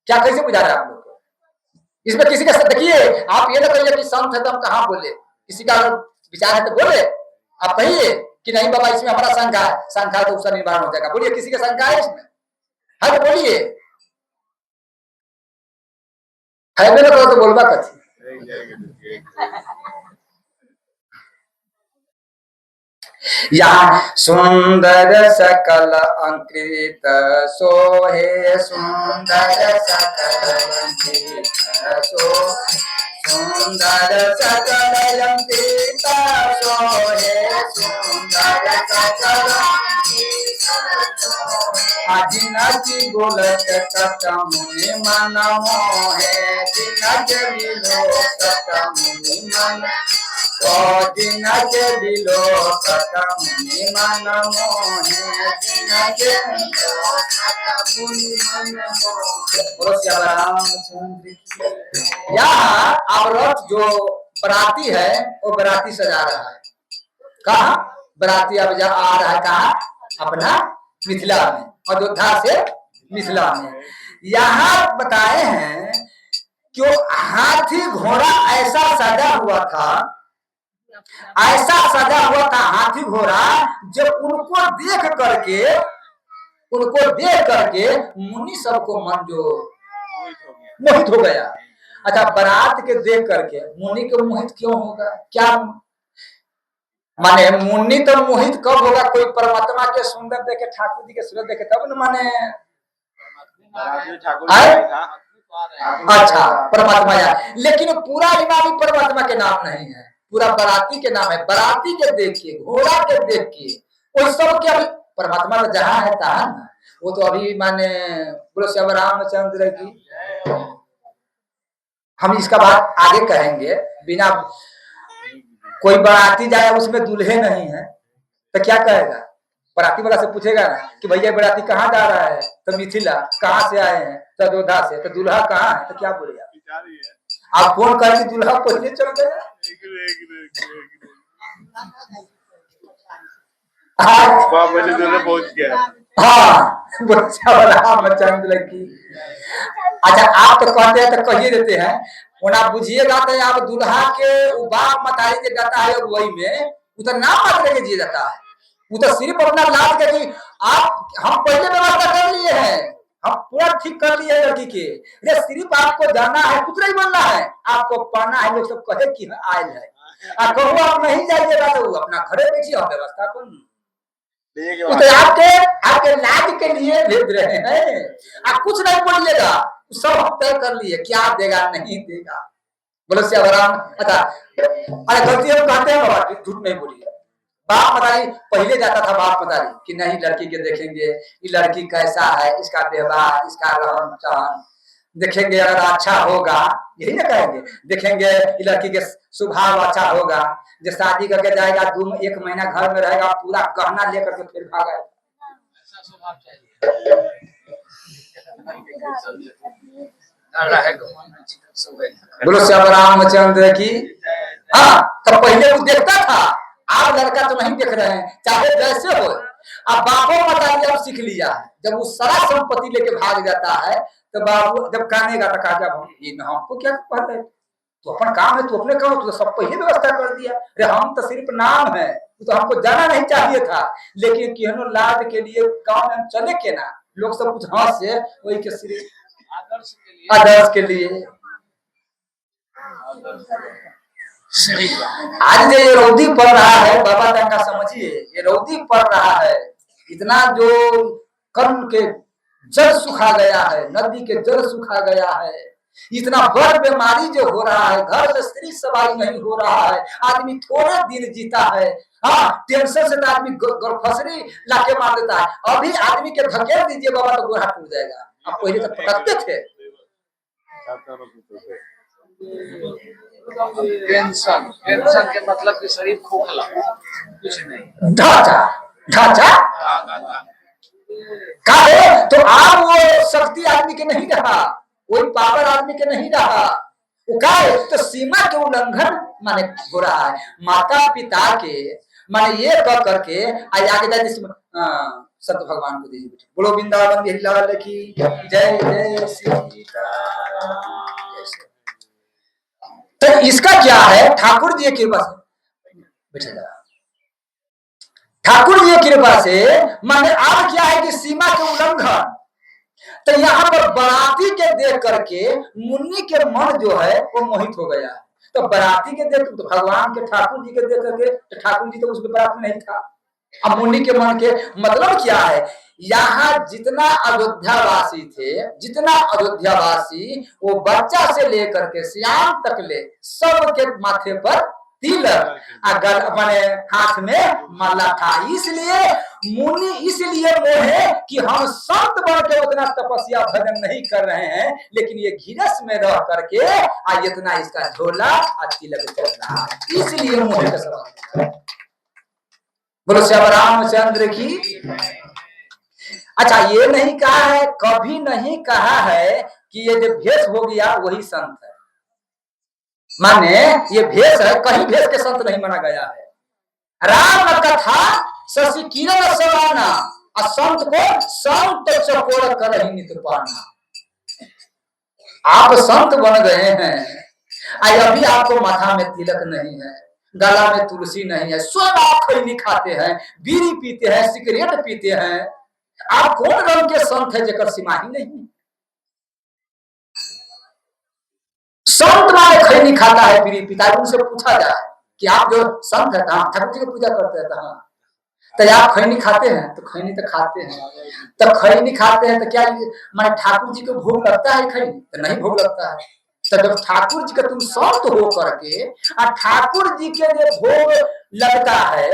क्या कैसे बुझा रहे हैं आप लोग को? इसमें किसी का देखिए, आप ये ना कहिए कि संत है तो हम कहाँ बोले, किसी का विचार है तो बोले, आप कहिए कि नहीं बाबा इसमें हमारा शंका है, शंका तो उसका निवारण हो जाएगा। बोलिए किसी का शंका है इसमें? है तो बोलिए, है ना तो बोलबा कथी। यहाँ सुंदर सकल अंकृत सोहे, सुंदर सकल अंकृत सो, सुंदर सकल अंकृत सोहे, सुंदर सकल जिनकी बोलत कत मुनि मन मोहे, जिनके बिलो कत मुनि मन, तो जिनके बिलो कत मुनि मन मोहे, जिनके बिलो कत मुनि मन मोहे। बोलो श्री रामचंद्र की। यहाँ औरत जो बराती है वो बराती सजा रहा है, कहा बराती अब जा आ रहा है, कहा अपना मिथिला में, अयोध्या से मिथिला में। यहाँ बताए हैं कि हाथी घोड़ा ऐसा सजा हुआ था, ऐसा सजा हुआ था हाथी घोड़ा, जब उनको देख करके मुनि सबको मन जो मोहित हो गया। अच्छा, बारात के देख करके मुनि को मोहित क्यों होगा? क्या माने मुनि तो मोहित कब होगा? कोई परमात्मा के सुंदर देखे, ठाकुर जी के सूरत देखे तब न माने। अच्छा, परमात्मा या, लेकिन पूरा इमाम परमात्मा के नाम नहीं है, पूरा बराती के नाम है। बराती के देखिए, घोड़ा के देखिए, वो सब क्या परमात्मा तो जहाँ है तहाँ ना, वो तो अभी माने। बोलो श्री रामचंद्र की। हम इसका बात आगे कहेंगे, बिना कोई बराती जाए उसमें दूल्हे नहीं है तो क्या कहेगा? बराती वाला से पूछेगा ना कि भैया बराती कहाँ जा रहा है, तो मिथिला। कहाँ से आए हैं? तो अयोध्या से। तो दूल्हा कहाँ है? तो क्या बोलेगा? आप फोन करके दूल्हा पहले चल गया। पहुंच गया। हाँ, रामचंद्र की। अच्छा, आप तो कहते हैं तो कही देते हैं, आप बुझिएगा तो आप दूल्हा के बाप मतारी के जाता है वही में उधर नाम मत लेके जिया जाता है, उधर सिर्फ अपना लाद के कि आप हम पहले व्यवस्था कर लिए हैं, हम पूरा ठीक कर लिए लड़की के, सिर्फ आपको जाना है, पुत्र ही बनना है, आपको पाना है। लोग सब कहे कि आयल है, कहूँ आप नहीं जाइएगा तो अपना घरे बैठिए, हम व्यवस्था कर तो आपके लाज के लिए भेज रहे हैं। आप कुछ नहीं बोलिएगा, सब हम तय कर लिए क्या देगा नहीं देगा। बोलो श्री राम। अच्छा, अरे गलती हम कहते हैं बाबा, झूठ नहीं बोलिए। बाप मतारी पहले जाता था, बाप मतारी कि नहीं लड़की के देखेंगे, ये लड़की कैसा है, इसका व्यवहार, इसका रहन सहन, देखेंगे अगर अच्छा होगा, यही ना कहेंगे, देखेंगे ये लड़की के स्वभाव अच्छा होगा, जो शादी करके जाएगा 1 महीना घर में रहेगा, पूरा गहना लेकर के फिर भागा। ऐसा स्वभाव चाहिए। बोलो श्याम रामचंद्र की। हाँ, तो पहले वो देखता था, आप लड़का तो नहीं देख रहे हैं, चाहे जैसे हो। अब बापों बता दिया, अब सीख लिया है। जब वो सारा संपत्ति लेके भाग जाता है तो बाबू जब कानेगा तो कहा जब हमको क्या पता है, तो अपन काम है, तो अपने काम, तो सब पहले व्यवस्था कर दिया। अरे हम तो सिर्फ नाम है, तो हमको जाना नहीं चाहिए था, लेकिन केहनो लाज के लिए गाँव में हम चले के ना, लोग सब कुछ हाथ से वही के सिर्फ आदर्श के लिए। आज ये रौदी पड़ रहा है, बाबा का समझिए, ये रौदी पड़ रहा है, इतना जो कर्म के जल सुखा गया है, नदी के जल सुखा गया है, इतना बड़ बीमारी जो हो रहा है, घर में स्त्री सवारी नहीं हो रहा है, आदमी थोड़े दिन जीता है। हाँ, टेंशन से तो आदमी फसरी लाके मार देता है। अभी आदमी के धकेल दीजिए बाबा तो गोड़ा टूट जाएगा। अब पहले तो पटकते थे। टेंशन टेंशन के मतलब कि शरीर खोखला, कुछ नहीं, ढांचा ढांचा का है, तो आप वो शक्ति आदमी के नहीं रहा, वही पावर आदमी के नहीं रहा, वो का है, तो सीमा के उल्लंघन माने हो रहा है। माता पिता के माने ये कह करके आगे जाए संत भगवान को दीजिए बेटे। बोलो वृंदावन बिहारी लाल की जय, जय सीताराम। तो इसका क्या है, ठाकुर जी की कृपा से बेटा जा, ठाकुर जी की कृपा से माने अब क्या है कि सीमा के उल्लंघन। तो यहाँ पर बराती के देख करके मुन्नी के मन जो है वो मोहित हो गया। तो बराती के देख, तो भगवान के ठाकुर जी के देख करके, तो ठाकुर जी तो उस बरात में नहीं था। अब मुन्नी के मन के मतलब क्या है, यहाँ जितना अयोध्यावासी थे, जितना अयोध्यावासी, वो बच्चा से लेकर के सियाम तक ले सबके माथे पर तिलक, अगर माने हाथ में माला था। इसलिए मुनि इसलिए मोहे कि हम संत बन के उतना तपस्या भजन नहीं कर रहे हैं, लेकिन ये घिरस में रह करके आज इतना इसका झोला और तिलक चल रहा है, इसलिए मोहे का सवाल। बोलो श्याम रामचंद्र की। अच्छा, ये नहीं कहा है, कभी नहीं कहा है कि ये जो भेष हो गया वही संत है, माने ये भेष है, कहीं भेष के संत नहीं माना गया है। राम कथा शशि किरण समाना, संत को संत चकोर कर ही नित पाना। आप संत बन गए हैं, अभी आपको माथा में तिलक नहीं है, गला में तुलसी नहीं है, स्वयं आप खैनी खाते हैं, बीड़ी पीते हैं, सिगरेट पीते हैं, आप कौन रंग के संत है जेकर सीमा ही नहीं। संत माने खैनी खाता है, बीड़ी पीता है। उनसे पूछा जाए कि आप जो संत है कहाँ, ठाकुर जी की पूजा करते हैं कहाँ, तो आप खैनी खाते हैं, तो खैनी तो खाते हैं, तो खैनी खाते हैं तो क्या माने ठाकुर जी को भोग लगता है खैनी, तो नहीं भोग लगता है। तो जब ठाकुर जी का तुम संत हो करके और ठाकुर जी के लिए भोग लगता है,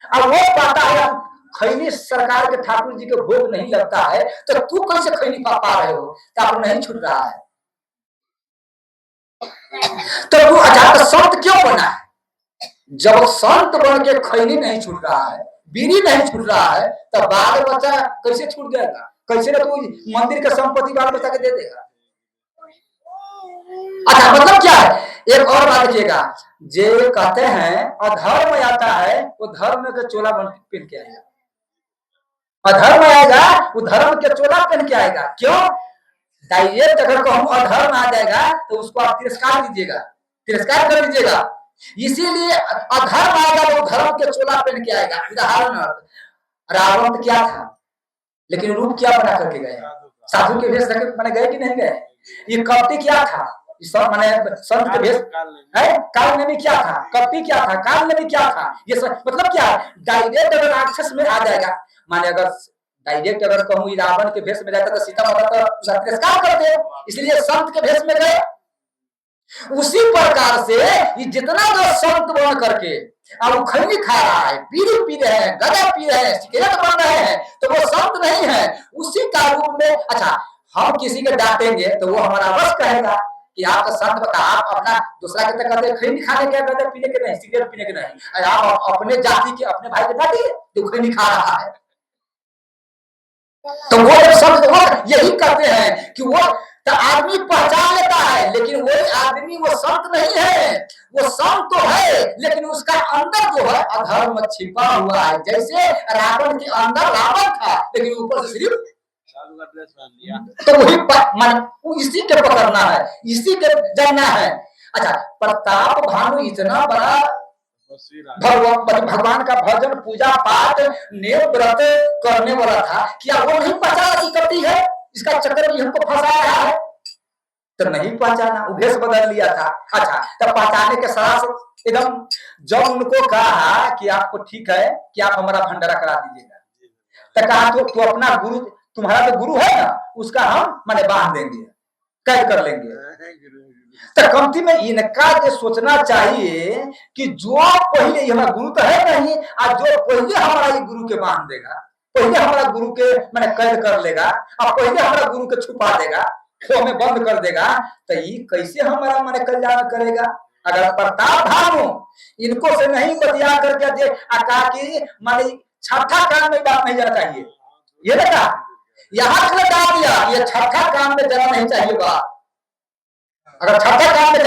अब वो पाता है खैनी सरकार के ठाकुर जी के भोग नहीं लगता है, तो तू कैसे खैनी पा रहे हो, तो आप नहीं छूट रहा है। तो तू अच्छा, तो संत क्यों बना है? जब संत बन के खैनी नहीं छूट रहा है, बीड़ी नहीं छूट रहा है, तो बाल बच्चा कैसे छूट जाएगा? कैसे ना तू मंदिर का संपत्ति बाल बच्चा के दे देगा? अच्छा, मतलब क्या है? एक और बात देखिएगा, जे कहते हैं अधर्म आता है वो धर्म के चोला पहन के आएगा, अधर्म आएगा वो धर्म के चोला पहन के आएगा। क्यों? डायरेक्ट अगर कहूं अधर्म आ जाएगा तो उसको आप तिरस्कार दीजिएगा, तिरस्कार कर दीजिएगा। इसीलिए अधर्म आएगा वो धर्म के चोला पहन के आएगा। उदाहरण, रावण क्या था, लेकिन रूप क्या बना करके गए? साधु के भेष रखे मैंने गए कि नहीं गए? ये कपटी क्या था, मैंने संत के भेष है, काल नमी क्या था, कपटी क्या था, काल नमी क्या था, ये सब मतलब क्या है? डायरेक्ट अगर राक्षस में आ जाएगा, माने अगर डायरेक्ट अगर कहूँ रावण के भेष में जाता तो सीता माता तो उसका तिरस्कार करते, इसलिए संत के भेष में गए। उसी प्रकार से ये जितना जो संत बन करके अब खैनी खा रहा है, बीड़ी पी रहे हैं, गदा पी रहे हैं, सिगरेट बन रहे हैं, तो वो संत नहीं है, उसी का रूप में। अच्छा, हम किसी के डांटेंगे तो वो हमारा बस कहेगा कि आप तो संत बता, आप अपना दूसरा के कहते हैं खैनी खाने क्या कहते हैं, पीने के नहीं, सिगरेट पीने के नहीं, अरे आप अपने जाति के अपने भाई के डांटिए जो खैनी खा रहा है। तो वो शब्द वो यही कहते हैं कि वो तो आदमी पहचान लेता है, लेकिन वही आदमी वो संत नहीं है। वो संत तो है लेकिन उसका अंदर जो है अधर्म छिपा हुआ है। जैसे रावण के अंदर रावण था लेकिन ऊपर से सिर्फ तो वही मन इसी के पकड़ना है, इसी के जानना है। अच्छा, प्रताप भानु इतना बड़ा भगवान का भजन पूजा पाठ नेम व्रत करने वाला था, क्या वो नहीं पहचाना कि कपटी है, इसका चक्कर भी हमको फंसा रहा है? तो नहीं पहचाना, उभेश बदल लिया था। अच्छा, तब पहचाने के साथ एकदम जब उनको कहा कि आपको ठीक है कि आप हमारा भंडारा करा दीजिएगा, तो कहा तो अपना गुरु, तुम्हारा तो गुरु है ना, उसका हम माने बांध देंगे, कैद कर लेंगे। तो कमती में इनका ये सोचना चाहिए कि जो पहले हमारा गुरु तो है नहीं, आज जो पहले हमारा ये गुरु के बांध देगा, पहले हमारा गुरु के मैंने कैद कर लेगा और पहले हमारा गुरु के छुपा देगा, तो हमें बंद कर देगा, तो ये कैसे हमारा मैंने कल्याण करेगा? अगर प्रताप भानु इनको से नहीं बतिया करके कहा कि माने छठा काम में बात नहीं जाना चाहिए, ये लगा यहाँ से लगा दिया, ये छठा काम में जाना नहीं चाहिए बात। अगर छठा काम में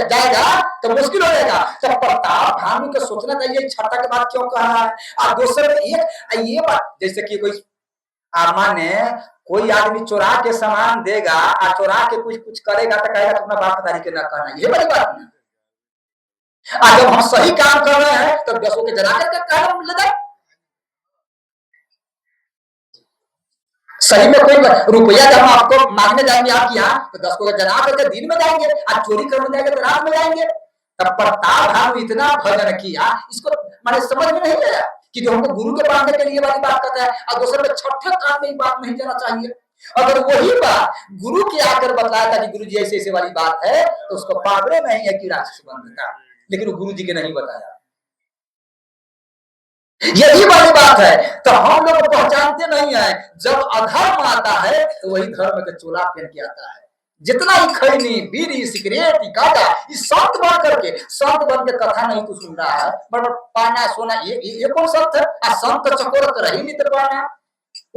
जाएगा तो मुश्किल हो जाएगा। तो प्रताप भानु को सोचना चाहिए छठा के बाद क्यों कहा है। और दूसरे एक ये बात, जैसे कि कोई माने कोई आदमी चोरा के सामान देगा और चोरा के कुछ करेगा तो कहेगा अपना बाप दादी के न करना, ये बड़ी बात नहीं। आज जब हम सही काम कर रहे हैं तो दसों के जला करके लगा, सही में कोई रुपया जब हम आपको मांगने जाएंगे आपके यहाँ तो 10 को जला करके दिन में जाएंगे, आज चोरी करने जाएंगे तो रात में जाएंगे। तब प्रताप भानु इतना भजन किया, इसको माने समझ में नहीं आया कि जो हमको गुरु के बांधने के लिए वाली बात करता है और दूसरे में छठे काम में बात नहीं जाना चाहिए। अगर वही बात गुरु की आकर बताया था कि गुरु जी ऐसे ऐसे वाली बात है तो उसको पावरे नहीं है कि राक्षस बंधता, लेकिन वो गुरु जी के नहीं बताया, यही वाली बात है। तो हम लोग पहचानते नहीं है, जब अधर्म आता है तो वही धर्म के चोला पहन के आता है। जितना ही खैनी बीड़ी सिगरेट गांजा, इस संत बन करके, संत बन के कथा नहीं कुछ सुन रहा है, बट पाना सोना ये कौन संत है? संत चकोर तो रही नहीं, तो पाना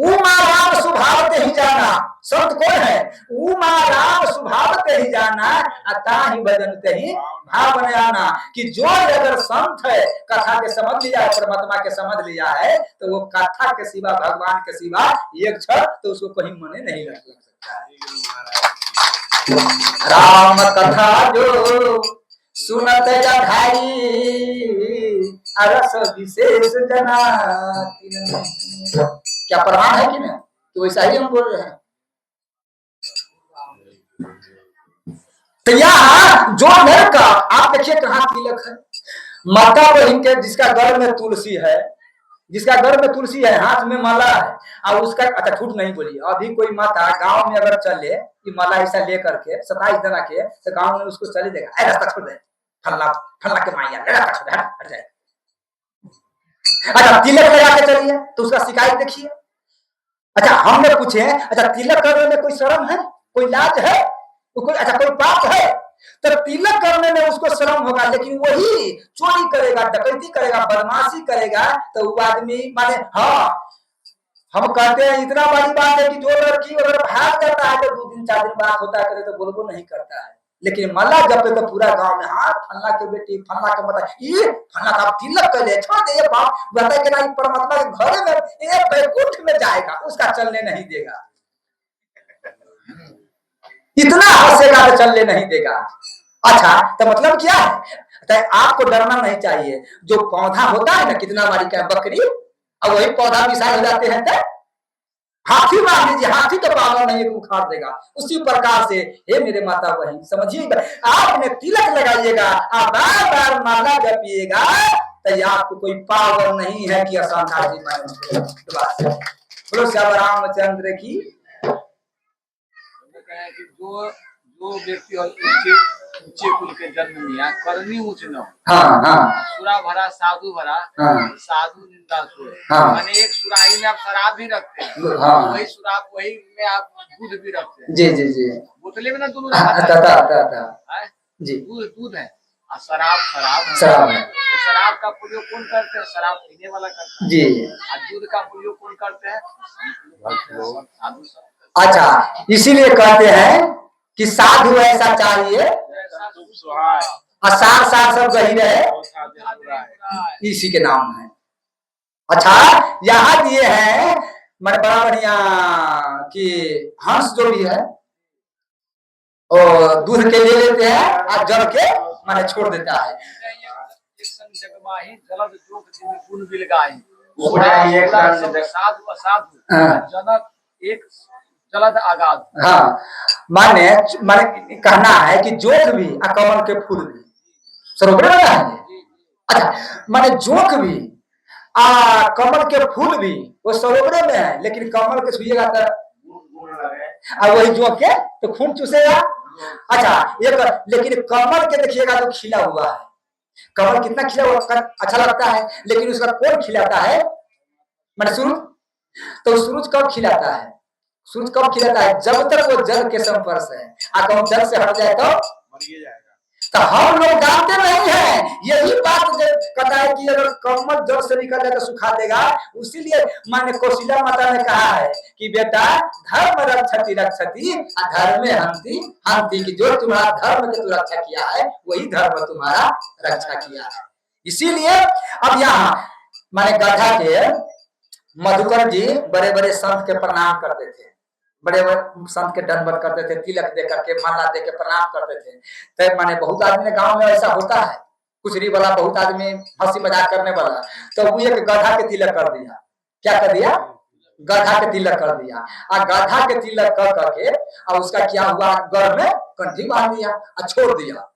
उमा राम स्वभाव ते ही जाना, संत कौन है? उमा राम स्वभाव ते ही जाना, अता ही भजन ते ही भाव बनाना। कि जो अगर संत है, कथा के समझ लिया है, परमात्मा के समझ लिया है, तो वो कथा के सिवा, भगवान के सिवा एक क्षण तो उसको कहीं मने नहीं लग सकता है। राम कथा जो सुनत जाई अरस विशेष जना, क्या प्रमाण है कि नहीं? तो वैसा ही हम बोल रहे हैं। तो यहाँ जो नर का आप देखिए कहाँ तिलक है, माता बहन के जिसका घर में तुलसी है, जिसका घर में तुलसी है, हाथ में माला है, और उसका अच्छा झूठ नहीं बोलिए, अभी कोई माता गांव में अगर चले कि माला ऐसा लेकर के 27 जना के, तो गांव में उसको चले देगा, रास्ता छोड़ दे, फल्ला फल्ला के माइया रास्ता छोड़ दे, हट जाए। अच्छा तिलक लगा के चलिए तो उसका शिकायत देखिए। अच्छा हमने पूछे, अच्छा तिलक करने में कोई शर्म है, कोई लाज है, कोई अच्छा कोई पाप है? तो तिलक करने में उसको शर्म होगा, लेकिन वही चोरी करेगा, डकैती करेगा, बदमाशी करेगा, तो वो आदमी माने हाँ, हम कहते हैं इतना बड़ी बात है कि जो लड़की अगर भाग जाता है तो 2 दिन 4 दिन बात होता है तो बोलबो नहीं करता है, लेकिन माला जपे तो पूरा गांव में हाँ फल्ला के बेटी, फल्ला के मत, ये फल्ला का तिलक कर ले, छोड़ दे, ये बाप बताए कि नहीं परमात्मा के घर में एक बैकुंठ में जाएगा, उसका चलने नहीं देगा, इतना हंसेगा तो चलने नहीं देगा। अच्छा तो मतलब क्या है? तो आपको डरना नहीं चाहिए, जो पौधा होता है ना, कितना बारी का बकरी, और वही पौधा विशाल हो जाते हैं, तो हाथी मार लीजिए, हाथी तो पागल नहीं है, उखाड़ देगा। उसी प्रकार से हे मेरे माता बहन समझिएगा, आपने तिलक लगाइएगा और बार बार माला जपिएगा, तो आपको कोई पावर नहीं है कि असंसार जी माने। बोलो श्याम रामचंद्र की। जो जो व्यक्ति और ऊंचे ऊंचे कुल के जन्म लिया करनी उच्च न हो। हाँ हाँ सुरा भरा साधु भरा, हाँ। साधु निंदा सुरे। हाँ। माने एक सुराही में आप शराब भी रखते हैं, हाँ। वही शराब वही में आप दूध भी रखते हैं। जी जी जी। बोतले में ना दूध जी। दूध है और शराब शराब है। तो शराब का प्रयोग कौन करते हैं? शराब पीने वाला करता है। जी। और दूध का प्रयोग कौन करते हैं? साधु। अच्छा, इसीलिए कहते हैं कि साधु ऐसा चाहिए असार सार सब गही रहे, इसी के नाम है। अच्छा, यहाँ दिए हैं मैंने बड़ा बढ़िया कि हंस जो भी है और दूध के ले लेते हैं और जल के मैंने छोड़ देता है। जनक एक जलद आगाध। हाँ, माने कहना है कि जोक भी और कमल के फूल भी सरोवर में है। अच्छा, माने जोक भी कमल के फूल भी वो सरोवर में है, लेकिन कमल के छुएगा तो और वही जोक के तो खून चूसेगा। अच्छा, एक लेकिन कमल के देखिएगा तो खिला हुआ है। कमल कितना खिला हुआ अच्छा लगता है, लेकिन उसका कौन खिलाता है? माने सूरज। तो सूरज कब खिलाता है? सूरज कब खिलाता है? जब तक वो जल के संपर्श है। अगर जल से हट जाए तो मर जाएगा। तो हम लोग जानते नहीं है यही बात कहता है कि अगर कमल जल से निकल जाए तो सुखा देगा। उसीलिए माने कौशल्या माता ने कहा है कि बेटा धर्म रक्षति रक्षति अधर्मे हंति हंति, की जो तुम्हारा धर्म के तू रक्षा किया है वही धर्म तुम्हारा रक्षा किया है। इसीलिए अब यहाँ माने गधा के मधुकर जी बड़े बड़े संत के प्रणाम करते थे, बड़े बड़े संत के दंडवत करते थे, तिलक दे करके माला दे के प्रणाम करते थे। तो माने बहुत आदमी गांव में ऐसा होता है, कुचरी वाला बहुत आदमी हंसी मजाक करने वाला, तो वो एक गधा के तिलक कर दिया। क्या कर दिया? गधा के तिलक कर दिया। और गधा के तिलक कर करके और उसका क्या हुआ, घर में कंठी बांध दिया और छोड़ दिया।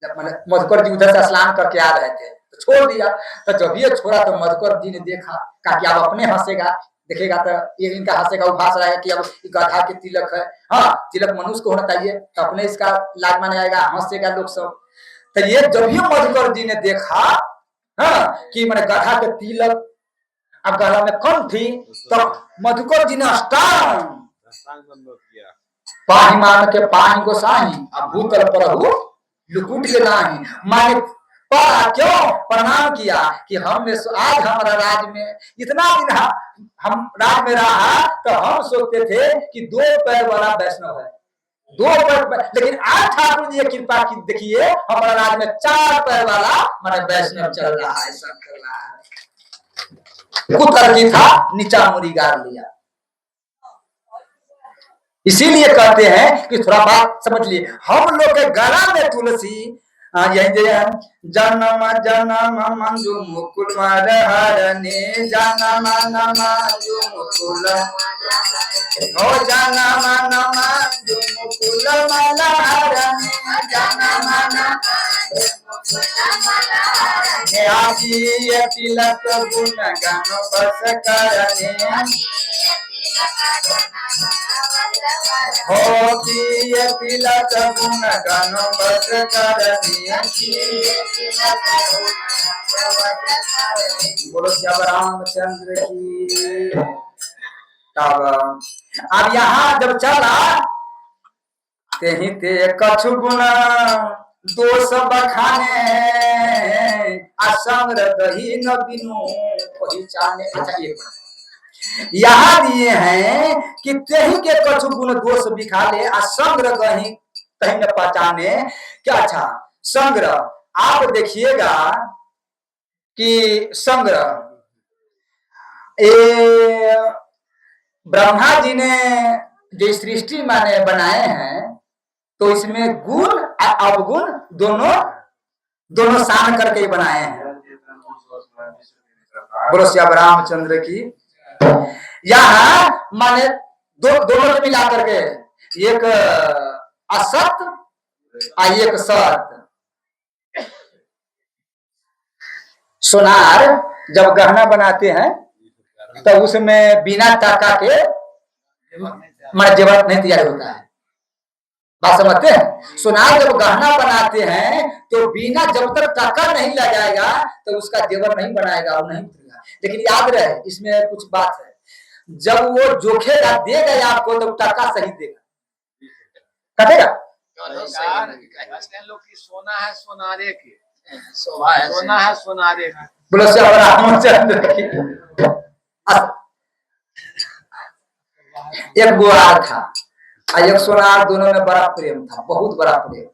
जब मैंने मधुकर जी उधर से स्नान करके आ रहे थे तो छोड़ दिया। तो जब ये छोड़ा तो मधुकर जी ने देखा, कहा कि अब अपने हंसेगा, देखेगा तो ये इनका हंसेगा, उभास रहा है कि अब गधा के तिलक है। हाँ, तिलक मनुष्य को होना चाहिए, तो अपने इसका लाज माना जाएगा, हंसेगा लोग सब। तो ये जब ये मधुकर जी ने देखा हाँ कि मैंने गधा के तिलक अब गला में कंठी, तो मधुकर जी ने अष्टांग पाही मान के पाही गोसाही अब भूतल प्रभु लुकुट के नाही। माने पढ़ा क्यों प्रणाम किया कि हमने आज हमारा राज में इतना दिन हम राज में रहा तो हम सोचते थे कि 2 पैर वाला वैष्णव है, 2 पैर, लेकिन आज ठाकुर जी कृपा की देखिए हमारा राज में 4 पैर वाला माने वैष्णव चल रहा है, सब कर रहा है। कुतर की था नीचा मुरी गाड़ लिया। इसीलिए कहते हैं कि थोड़ा बात समझ लिए, हम लोग के गला में तुलसी यही जन्म जन्म मंजू मुकुल हरने जन्म मंजू मुकुल हो जन्म मंजू मुकुल हरने जन्म तिलक गुण गण बस करने हो तिलक गुण गण बस करने। बोलो श्याम रामचंद्र की। अब यहाँ जब चला ते कछु गुण दोष बखाने असंग रही न बिनु पहचाने। अच्छा, यहाँ दिए हैं कि तेही के कछु गुण दोष बिखाले असंग्रह गही कहीं न पहचाने। क्या? अच्छा, संग्रह आप देखिएगा कि संग्रह ब्रह्मा जी ने जो सृष्टि माने बनाए हैं तो इसमें गुण और अवगुण दोनों शान करके बनाए हैं। बोलो श्याम रामचंद्र की। यहाँ माने दोनों मिला करके एक असत और एक सत। सोनार जब गहना बनाते हैं तो उसमें बिना टाका के माने जेवर नहीं तैयार होता है। बात समझते हैं? सोनार जब गहना बनाते हैं तो बिना जब तक टका नहीं लगाएगा तो उसका जेवर नहीं बनाएगा और नहीं उतरेगा। लेकिन याद रहे इसमें कुछ बात है, जब वो जोखेगा देगा आपको तो टका सही देगा, कटेगा। लोग की सोना है सोनारे की, सोना है सोनारे की। बोलो रामचंद्र की। एक गुहार था और एक सोनार, दोनों में बड़ा प्रेम था, बहुत बड़ा प्रेम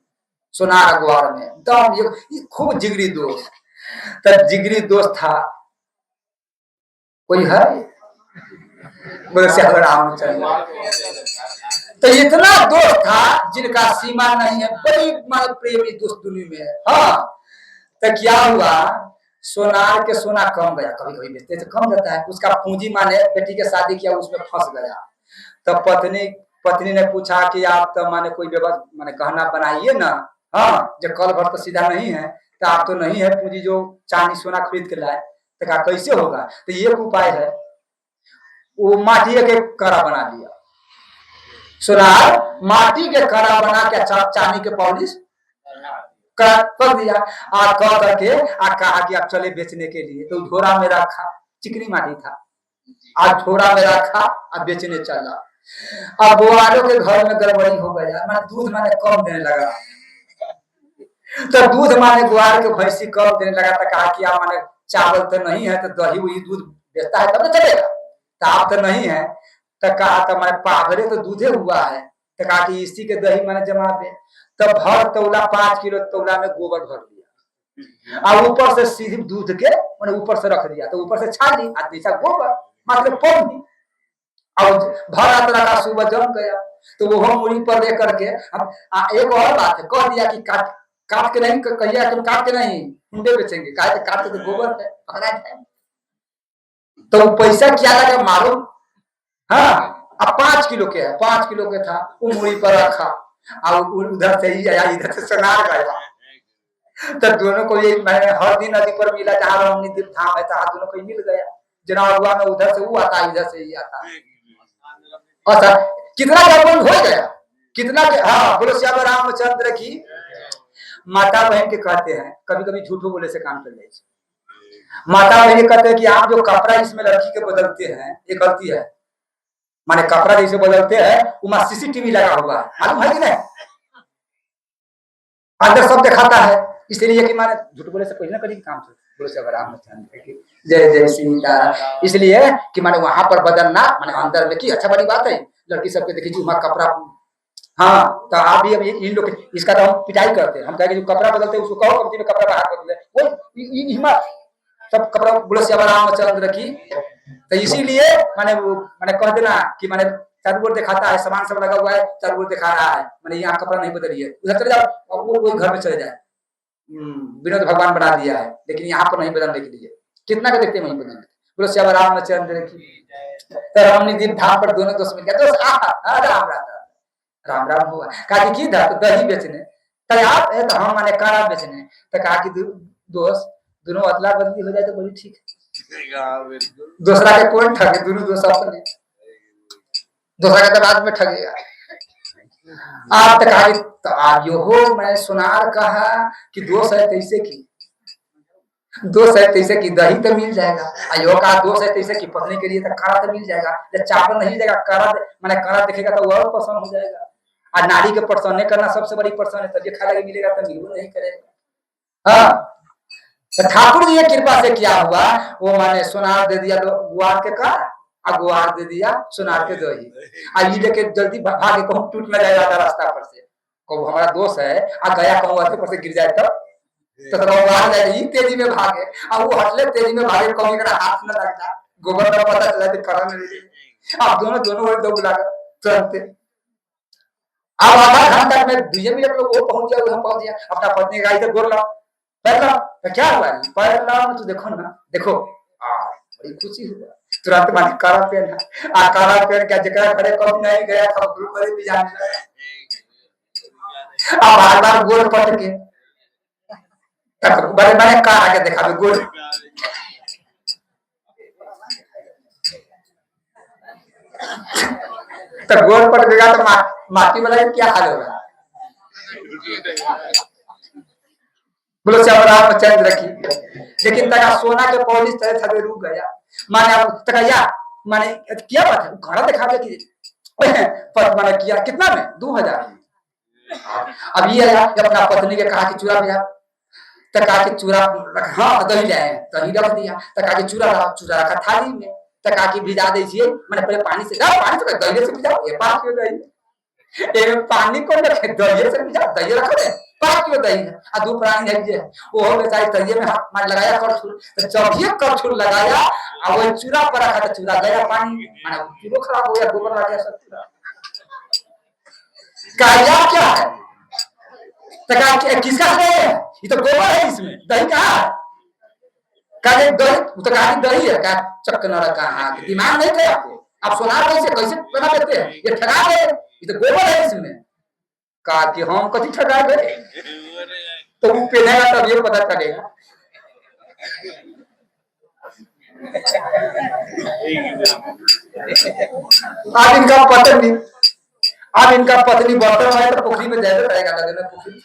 सोनार गुहार में एकदम ये खूब जिगरी दोस्त। तब जिगरी दोस्त था, कोई है बोले श्याम रामचंद्र। तो इतना दोस्त था जिनका सीमा नहीं है, बड़ी मान प्रेमी दोस्त दुनिया में। हाँ, तो क्या हुआ, सोनार के सोना कम गया, कभी कभी बेचते तो कम जाता है, उसका पूंजी माने बेटी के शादी किया उसमें फंस गया। तो पत्नी ने पूछा कि आप तो माने कोई व्यवस्था माने गहना बनाइए ना, हाँ जो कल भर तो सीधा नहीं है, तो आप तो नहीं है पूंजी जो चांदी सोना खरीद के लाए, तो कहा कैसे होगा। तो ये उपाय है, वो माटी के कड़ा बना लिया, सोनार माटी के कड़ा बना के चांदी के पॉलिश कर दिया, आ कह करके आ कहा कि आप चले बेचने के लिए। तो झोरा में रखा, चिकनी माटी था, आज झोरा में रखा अब बेचने चला। अब बुआलों के घर में गड़बड़ी हो गया, माने दूध माने कम देने लगा। तो दूध माने गुआर के भैंसी कम देने लगा, तो कहा कि आप माने चावल तो नहीं है तो दही वही दूध बेचता है तब तो चलेगा, तो आप तो नहीं है। तो कहा तो माने पाभरे तो दूधे हुआ है, तो कहा कि इसी के दही माने जमा दे। तब भर तौला 5 किलो तौला में गोबर भर दिया और ऊपर से सीधे दूध के मैंने ऊपर से रख दिया, तो ऊपर से छाली और नीचे गोबर मात्र पौनी और भर रात रखा, सुबह जम गया। तो वो मुड़ी पर दे करके अब एक और बात है, कह दिया कि काट के नहीं कहिए, तुम काट के नहीं मुंडे बेचेंगे, काट के तो गोबर है पकड़ा है। तो पैसा क्या लगा मालूम, हाँ अब 5 किलो के है, 5 किलो के था, वो मुड़ी पर रखा और उधर से ही आया, इधर से सोनार गया। तो दोनों को ये हर दिन नदी पर मिला, जहाँ हमने दिन था दोनों को मिल गया। जना हुआ में उधर से वो आता, इधर से ही आता। अच्छा कितना गड़बड़ हो गया, कितना। हाँ बोलो श्याम रामचंद्र की। माता बहन के कहते हैं कभी कभी झूठो बोले से काम चल जाए। माता बहन कहते हैं कि आप जो कपड़ा इसमें लड़की के बदलते हैं ये गलती है, माने कपड़ा जैसे बदलते हैं वहां सीसीटीवी लगा हुआ है, मालूम है कि नहीं, अंदर सब दिखाता है, इसलिए कि माने झूठ बोले से पहले ना कभी काम चल। बोलो श्याम रामचंद्र की जय जय सीता। इसलिए कि माने वहां पर बदलना माने अंदर में की अच्छा बड़ी बात है। लड़की सबके देखिए जी वहां कपड़ा, हाँ तो आप भी अब इन लोग इसका तो हम पिटाई करते हैं, हम कहेंगे जो कपड़ा बदलते हैं उसको कहो कंपनी में कपड़ा बाहर बदले, वो सब कपड़ा। बोलो श्याम रामचंद्र की। तो इसीलिए माने कह देना कि माने चारों ओर दिखाता है, सामान सब लगा हुआ है चारों ओर दिखा रहा है, माने यहाँ कपड़ा नहीं बदलिए, उधर चले जाओ वो घर में चले जाए। विनोद भगवान बना दिया है, लेकिन यहाँ पर नहीं बदलने के लिए, कितना का देखते वहीं बदलने। बोलो श्याम रामचंद्र की। तो रमणीदीप धाम पर दोनों दोस्त मिल गया, दोस्त राम राम राम राम हुआ, कहा कि दही बेचने तैयार है, तो हम माने कारा बेचने। तो कहा कि दोस्त दोनों अदला बदली हो जाए तो बड़ी ठीक है, दूसरा के कौन ठगे, दोनों दोस्त अपने, दूसरा के तो बाद में ठगेगा। आप तो कहा तो आप यो हो, मैं सुनार कहा कि दोस्त है तैसे की, दोस्त है तैसे की दही तो मिल जाएगा, अयो का दोस्त है तैसे की पत्नी के लिए तो कारा तो मिल जाएगा, जब चावल नहीं देगा कारा माने कारा देखेगा तो और पसंद हो जाएगा। और नारी के प्रसन्न करना सबसे बड़ी प्रसन्न है, तब ये खाने मिलेगा तो मिलबो नहीं करेगा। हाँ तो ठाकुर जी की कृपा से क्या हुआ, वो माने सोनार दे दिया गुआर के का, और गुआर दे दिया सोनार के दही, और ये लेके जल्दी भागे कहूँ टूट न जाएगा रास्ता पर से, कहूँ हमारा दोस्त है आ गया कहूँ रास्ते पर से गिर जाए तो वहां जाए तेजी में भागे, और वो हटले तेजी में भागे कहूँ हाथ न लगता, गोबर का पता चला तो करा नहीं। अब दोनों दौड़ लगा चलते। अब आधा घंटा में 2 मिनट में वो पहुंच गया, हम पहुंच गया, अपना पत्नी का इधर गोर ला पहला तो क्या हुआ पहला में तो देखो ना, देखो बड़ी खुशी हुआ, तुरंत माने काला पेन आ काला पेन क्या जगह खड़े कब नहीं गया था गुरु करे भी जाने अब बार-बार गोर पट के तब बड़े मैंने कार आके देखा गोर तो गोर पट गया तो माटी वाला क्या हाल होगा, बोलो श्याम रामचंद्र की। लेकिन तका सोना के पॉलिश तरह थके रुक गया। माने अब तका या माने क्या बात है घड़ा दिखा दे कि पर माने किया कितना में 2000। अब ये आया कि अपना पत्नी के कहा कि चूड़ा भैया तका के चूड़ा हाँ दही लाए दही रख दिया तका के चूड़ा रखा थाली में तका की भिजा दीजिए मैंने पहले पानी से दही से भिजाओ ये 5 किलो दही ये पानी को रखे दही से भिजा दही रख दे 5 किलो दही है आ दो प्राणी है जे वो बेचारी दही में हाथ मार लगाया करछुल तो जब ये करछुल लगाया आ वो चूड़ा पर रखा तो चूड़ा गया पानी माने चूड़ा खराब हो गया गोबर लग गया सब चूड़ा काया क्या है तका किसका है ये तो गोबर है इसमें दही कहाँ है काहे दही तो कहा दही है का चक्कर न रखा हां दिमाग नहीं थे आपको आप सोना कैसे बना देते हैं ये ठगा गए ये तो गोबर है इसमें कहा कि हम कथी ठगा गए तो वो पहनेगा तब ये पता चलेगा आज इनका पत्नी बर्तन है तो पोखरी में जाकर रहेगा लगेगा पोखरी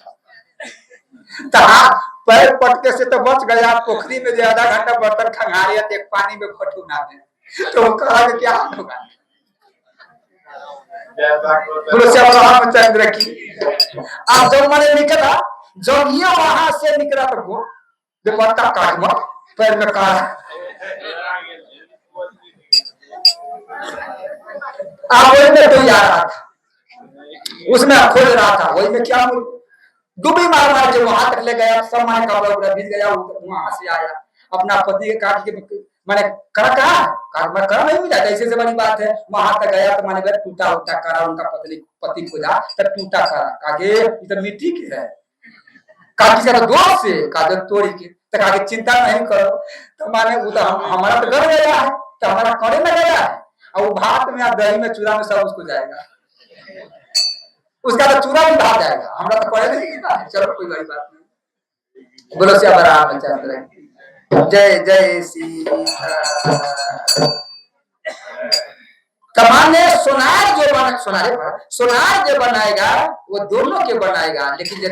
पैर पटके से तो बच गया पोखरी में जो आधा घंटा बर्तन खंगारिया तो एक पानी में फटू ना दे तो कहा कि क्या हाल होगा रामचंद्र की। अब जब मैंने निकला जब ये वहां से निकला तो दुपट्टा काट पैर में काट वही में तो आ रहा था उसमें खोज रहा था वही में क्या डूबी मार के वहां तक ले गया सब माने कपड़ा उपड़ा भीज गया वहां से आया अपना पति के काट के मैंने कहा मैं कर नहीं मिला ऐसे से बड़ी बात है वहां तक गया तो मैंने टूटा उटा करा उनका पति खोजा तब टूटा करा कागे ये तो मिट्टी के है काकी से तो दोस्त से कागज तोड़ी के तो कागे चिंता नहीं करो तो माने वो तो हमारा तो घर गया है तो हमारा करे में गया है और वो भात में दही में चूड़ा में सब उसको जाएगा उसका तो चूड़ा भी भाग जाएगा हमरा तो पढ़े नहीं था चलो कोई बड़ी बात नहीं बोलो श्याम रामचंद्र जय जय श्री कमाने सोनार जो बनाएगा वो दोनों के बनाएगा लेकिन जब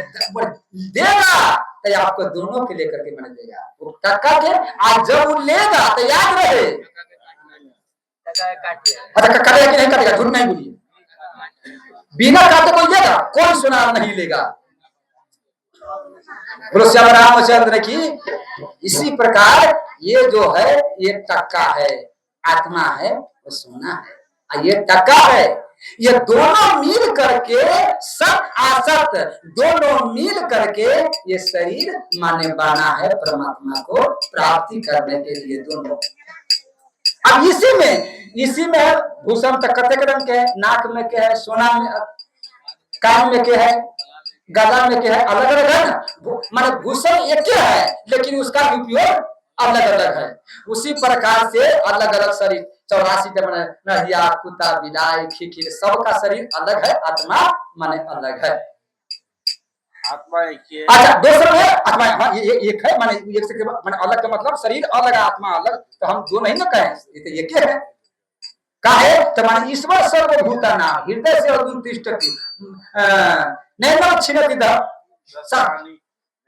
देगा तो आपको दोनों के लेकर के बना देगा वो टक्का के आज जब वो लेगा तो याद रहे अच्छा कटेगा कि नहीं कटेगा झूठ नहीं बोलिए बिना काटे कोई लेगा कोई सुनार नहीं लेगा बोलो श्याम रामचंद्र की। इसी प्रकार ये जो है ये टक्का है आत्मा है वो सोना है ये टक्का है ये दोनों मिल करके सत असत दोनों मिल करके ये शरीर माने बना है परमात्मा को प्राप्ति करने के लिए दोनों। अब इसी में भूषण तक कते रंग के है नाक में के है सोना में कान में के है गला में के है अलग अलग है ना माने भूषण एक है लेकिन उसका उपयोग अलग अलग है उसी प्रकार से अलग अलग शरीर 84 माने नहिया कुत्ता बिलाई खिखिर सबका शरीर अलग है आत्मा माने अलग है आत्मा एक है अच्छा दूसरा है आत्मा हाँ ये एक है माने एक से माने अलग का मतलब शरीर अलग आत्मा अलग तो हम दो नहीं ना कहें ये तो एक है काहे तो माने ईश्वर सर्वभूताना हृदय से अदुतिष्ठति नैनम छिनति द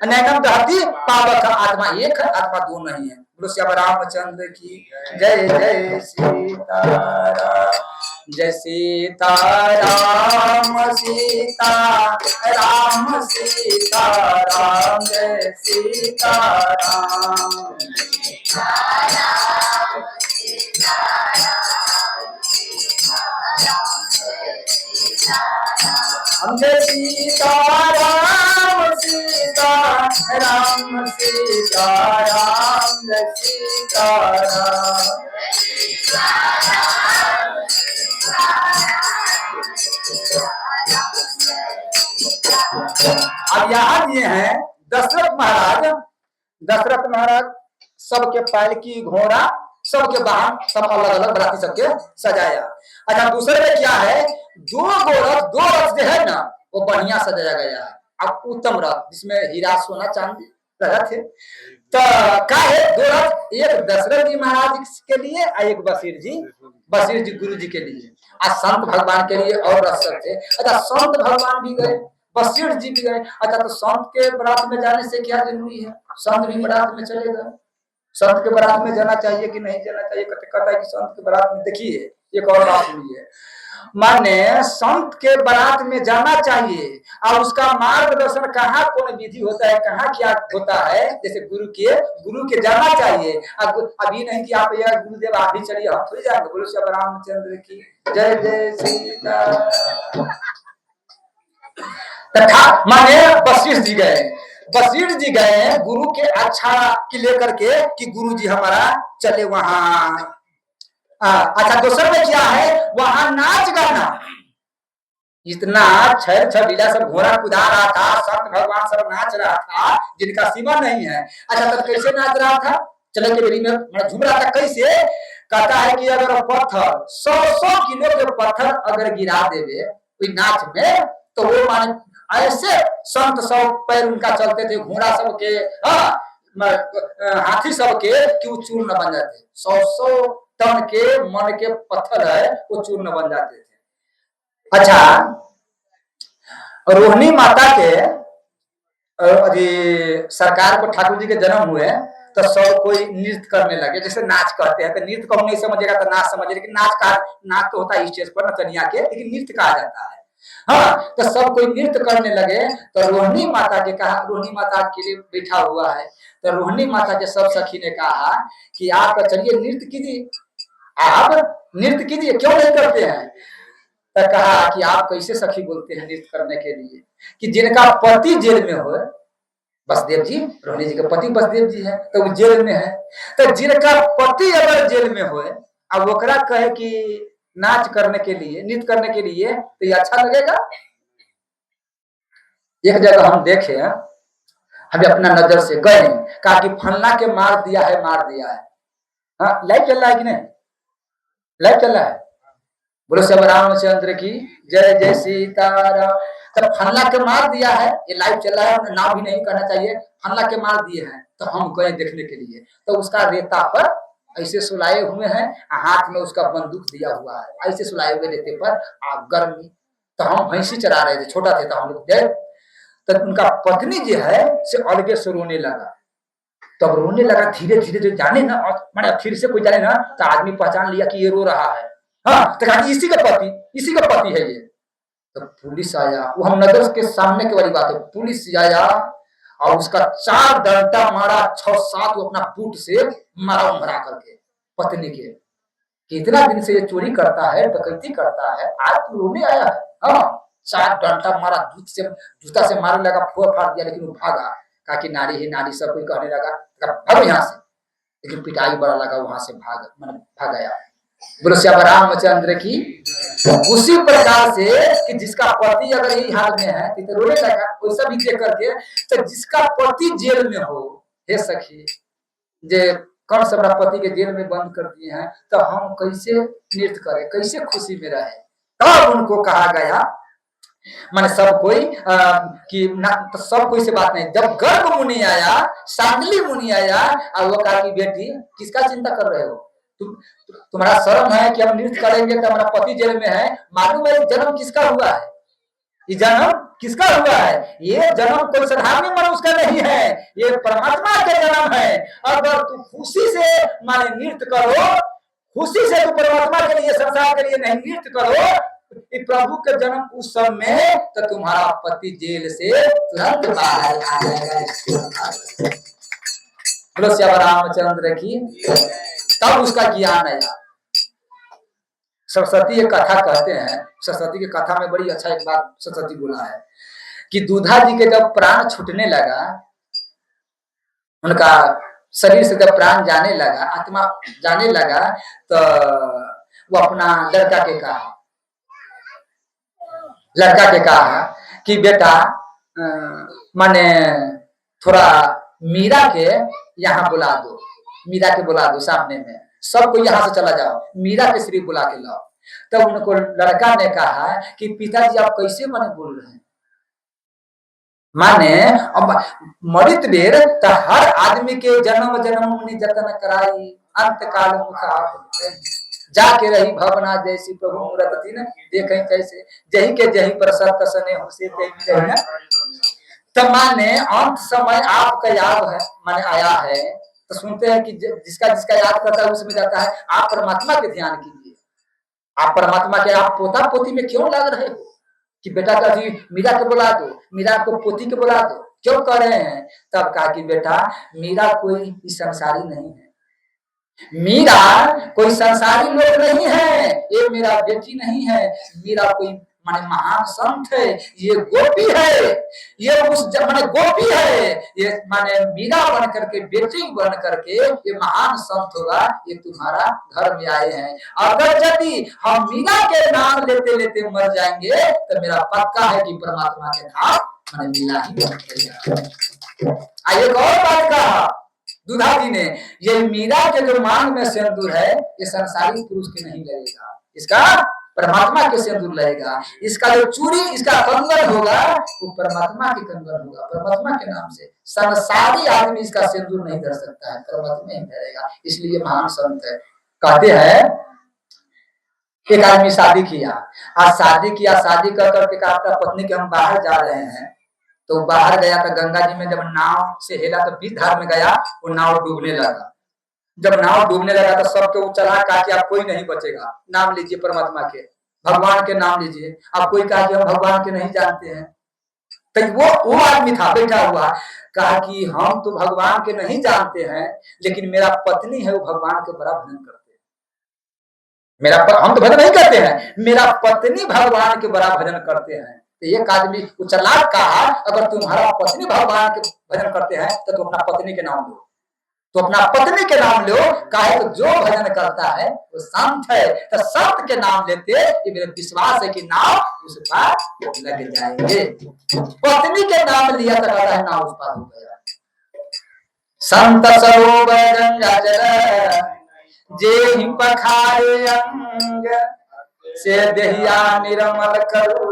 नैनम दहति पावक आत्मा एक है आत्मा दो नहीं है बोलो श्याम रामचंद्र की जय जय सीताराम जय सीताराम सीताराम सीताराम जय सीताराम हम जय सीताराम सीताराम सीताराम जय सीताराम अब यहाँ ये है दशरथ महाराज सबके पालकी घोड़ा सबके वाहन सब अलग अलग बराती सबके सजाया। अच्छा दूसरे में क्या है दो रथ जो है ना वो बढ़िया सजाया गया है अब उत्तम रथ जिसमें हीरा सोना चांदी रथ है तो क्या है दो रथ एक दशरथ जी महाराज के लिए और एक बशीर जी गुरु जी के लिए आज संत भगवान के लिए और रथ सब थे। अच्छा संत भगवान भी गए वशिष्ठ जी भी गए। अच्छा, तो संत के बारात में जाने से क्या जरूरी है? संत भी बारात में चले गए। संत के बारात में जाना चाहिए कि नहीं जाना चाहिए? कहता है कि संत के बारात में, देखिए एक और बात हुई है, माने संत के बारात में जाना चाहिए और उसका मार्गदर्शन कहाँ कौन विधि होता है, कहाँ क्या होता है, जैसे गुरु के जाना चाहिए। अभी नहीं कि आप यह गुरुदेव आप ही चलिए, हम थोड़ी जाएंगे। बोलो श्री रामचंद्र की जय जय सीता। तथा माने वशिष्ठ जी गए, वशिष्ठ जी गए गुरु के अच्छा की लेकर के कि गुरु जी हमारा चले वहां। अच्छा, दूसरा में क्या है, वहां नाच गाना, इतना छल छबीला सब घोड़ा कुदा रहा था, संत भगवान सब नाच रहा था जिनका सीमा नहीं है। अच्छा, तब कैसे नाच रहा था? चले के बेरी में झूम रहा था। कैसे? कहता है कि अगर पत्थर 100 किलो के पत्थर अगर गिरा देवे कोई नाच में, तो वो माने ऐसे संत सब पैर उनका चलते थे, घोड़ा सब के, हाथी सब के, कि वो चूर्ण बन जाते। 100 टन के मन के पत्थर है, वो चूर्ण बन जाते थे। अच्छा, रोहिणी माता के अभी सरकार को ठाकुर जी के जन्म हुए तो सब कोई नृत्य करने लगे। जैसे नाच करते हैं तो नृत्य को नहीं समझेगा तो नाच समझे, लेकिन नाच तो होता है स्टेज पर नचनिया के, लेकिन नृत्य कहा जाता है। हाँ, तो सब कोई नृत्य करने लगे। तो रोहिणी माता के कहा, रोहिणी माता के लिए बैठा हुआ है, तो रोहिणी माता के सब सखी ने कहा कि आप चलिए नृत्य कीजिए, आप नृत्य कीजिए, क्यों नहीं करते हैं? तो कहा कि आप कैसे सखी बोलते हैं नृत्य करने के लिए, कि जिनका पति जेल में हो, बसदेव जी, रोहिणी जी के पति बसदेव जी है, तो वो जेल में है। तो जिनका पति अगर जेल में हो, अब ओकरा कहे कि नाच करने के लिए, नृत्य करने के लिए, तो ये अच्छा लगेगा? एक जगह हम देखे, हमें अपना नजर से गए, कहा कि फलना के मार दिया है, मार दिया है। हाँ, लाइव चल रहा है कि नहीं? लाइव चल रहा है। बोलो सब रामचंद्र की जय जय सीताराम। तब फल्ला के मार दिया है, ये लाइव चल रहा है, नाम भी नहीं करना चाहिए, फल्ला के मार दिए हैं। तो हम गए देखने के लिए, तो उसका रेता पर ऐसे सुलाए हुए हैं, हाथ में उसका बंदूक दिया हुआ है, ऐसे सुलाए हुए रेते पर, आप गर्मी। तो हम भैंसी चरा रहे थे, छोटा थे तो हम लोग गए, तो उनका पत्नी जो है से अलगे से रोने लगा। तब रोने लगा धीरे धीरे, जो जाने ना, मैंने फिर से कोई जाने ना, तो आदमी पहचान लिया कि ये रो रहा है। हाँ, तो कहा इसी का पति, इसी का पति है ये। तो पुलिस आया, वो हम नजर के सामने की वाली बात है, पुलिस आया और उसका 4 डंडा मारा, 6-7 वो अपना बूट से मारा उमरा करके पत्नी के। कितना दिन से ये चोरी करता है, डकैती करता है, आज तो रोने आया है। हाँ, 4 डंडा मारा, जूता से मारने लगा, फोड़ फाड़ दिया, लेकिन वो भागा। कहा कि नारी है, नारी, सब कोई कहने लगा भागो यहाँ से, लेकिन पिटाई बड़ा लगा, वहां से भाग गया। बोलो श्याम रामचंद्र की। उसी प्रकार से कि जिसका पति अगर यही हाल में है तो रोने लगा, वैसा भी देख करके, तो जिसका पति जेल में हो, हे सखी, जे कौन सा अपना पति के जेल में बंद कर दिए हैं, तो हम कैसे नृत्य करें, कैसे खुशी में रहे? तब उनको कहा गया, माने सब कोई कि ना, तो सब कोई से बात नहीं। जब गर्भ मुनि आया, सांडली मुनि आया, और वो कहा कि बेटी किसका चिंता कर रहे हो, तुम्हारा शर्म है कि हम नृत्य करेंगे तो हमारा पति जेल में है? मालूम है जन्म किसका हुआ है? ये जन्म किसका हुआ है? ये जन्म कोई साधारण मनुष्य का नहीं है, ये परमात्मा का जन्म है। अगर तू खुशी से माने नृत्य करो, खुशी से तू परमात्मा के लिए, संसार के लिए नहीं नृत्य करो, प्रभु के जन्म उस समय तो तुम्हारा पति जेल से तुरंत बाहर आ जाएगा। बोलो श्याम रामचंद्र की। तब उसका ज्ञान आया। सरस्वती एक कथा कहते हैं, सरस्वती की कथा में बड़ी अच्छा एक बात सरस्वती बोला है कि दूधा जी के जब प्राण छूटने लगा, उनका शरीर से जब प्राण जाने लगा, आत्मा जाने लगा, तो वो अपना लड़का के कहा कि बेटा माने थोड़ा मीरा के यहाँ बुला दो, मीरा के बुला दो सामने में, सबको यहाँ से चला जाओ, मीरा के श्री बुला के लाओ। तब उनको लड़का ने कहा कि पिताजी आप कैसे माने बोल रहे हैं? माने अब मरित बेर तो हर आदमी के जन्म जन्म मुनि जतन कराई, अंत काल मुख जाके रही भवना जैसी प्रभु मूरत थी न देखें कैसे जही के जही पर सत सने हमसे ते मिले न। तो माने अंत समय आपका याद है माने आया है तो सुनते हैं कि जिसका जिसका याद करता है उसमें जाता है। आप परमात्मा के ध्यान कीजिए। आप परमात्मा के आप पोता पोती में क्यों लग रहे हो कि बेटा कभी मीरा के बुला दो, मीरा को पोती के बुला दो, क्यों कर रहे हैं? तब कहा कि बेटा मीरा कोई संसारी नहीं है, मीरा कोई संसारी लोग नहीं है, ये मेरा बेटी नहीं है, मीरा कोई माने महान संत है, ये गोपी है, ये उस माने गोपी है, ये माने मीरा बन करके बेटी बन करके ये महान संत होगा, ये तुम्हारा घर में आए हैं। अगर यदि हम मीरा के नाम लेते लेते मर जाएंगे तो मेरा पक्का है कि परमात्मा के नाम माने मीरा ही बन। आइए और बात कहा दुधा जी ने, ये मीरा के जो मांग में सिंदूर है ये संसारी पुरुष के नहीं लगेगा, इसका परमात्मा के सिंदूर लगेगा। इसका जो चूड़ी इसका कंगन होगा वो परमात्मा के कंगन होगा, परमात्मा के नाम से। संसारी आदमी इसका सिंदूर नहीं धर सकता है, परमात्मा ही धरेगा, इसलिए महान संत है। कहते हैं एक आदमी शादी किया, आज शादी किया, शादी कर करके अपना पत्नी के हम बाहर जा रहे हैं, तो बाहर गया तो गंगा जी में जब नाव से हिला तो बीच धार में गया, वो नाव डूबने लगा। जब नाव डूबने लगा तो सबके वो चला कहा कि आप कोई नहीं बचेगा, नाम लीजिए परमात्मा के, भगवान के नाम लीजिए। अब कोई कहा कि हम भगवान के नहीं जानते हैं, तो वो आदमी था बैठा हुआ, कहा कि हम तो भगवान के नहीं जानते हैं, लेकिन मेरा पत्नी है वो भगवान के बड़ा भजन करते हैं। हम तो भजन नहीं करते हैं, मेरा पत्नी भगवान के बड़ा भजन करते हैं। तो एक आदमी चलाक कहा अगर तुम्हारा पत्नी भगवान के भजन करते हैं तो तुम अपना पत्नी के नाम लो, तो अपना पत्नी के नाम लो, काहे तो जो भजन करता है वो संत है, तो संत के नाम लेते ये मेरा विश्वास है कि नाम उस पार लग जाएंगे। पत्नी के नाम लिया तो कहता है नाम उस पार हो गया। संत सरोवर गंगा जल जे पखारे अंग से देहिया निर्मल करो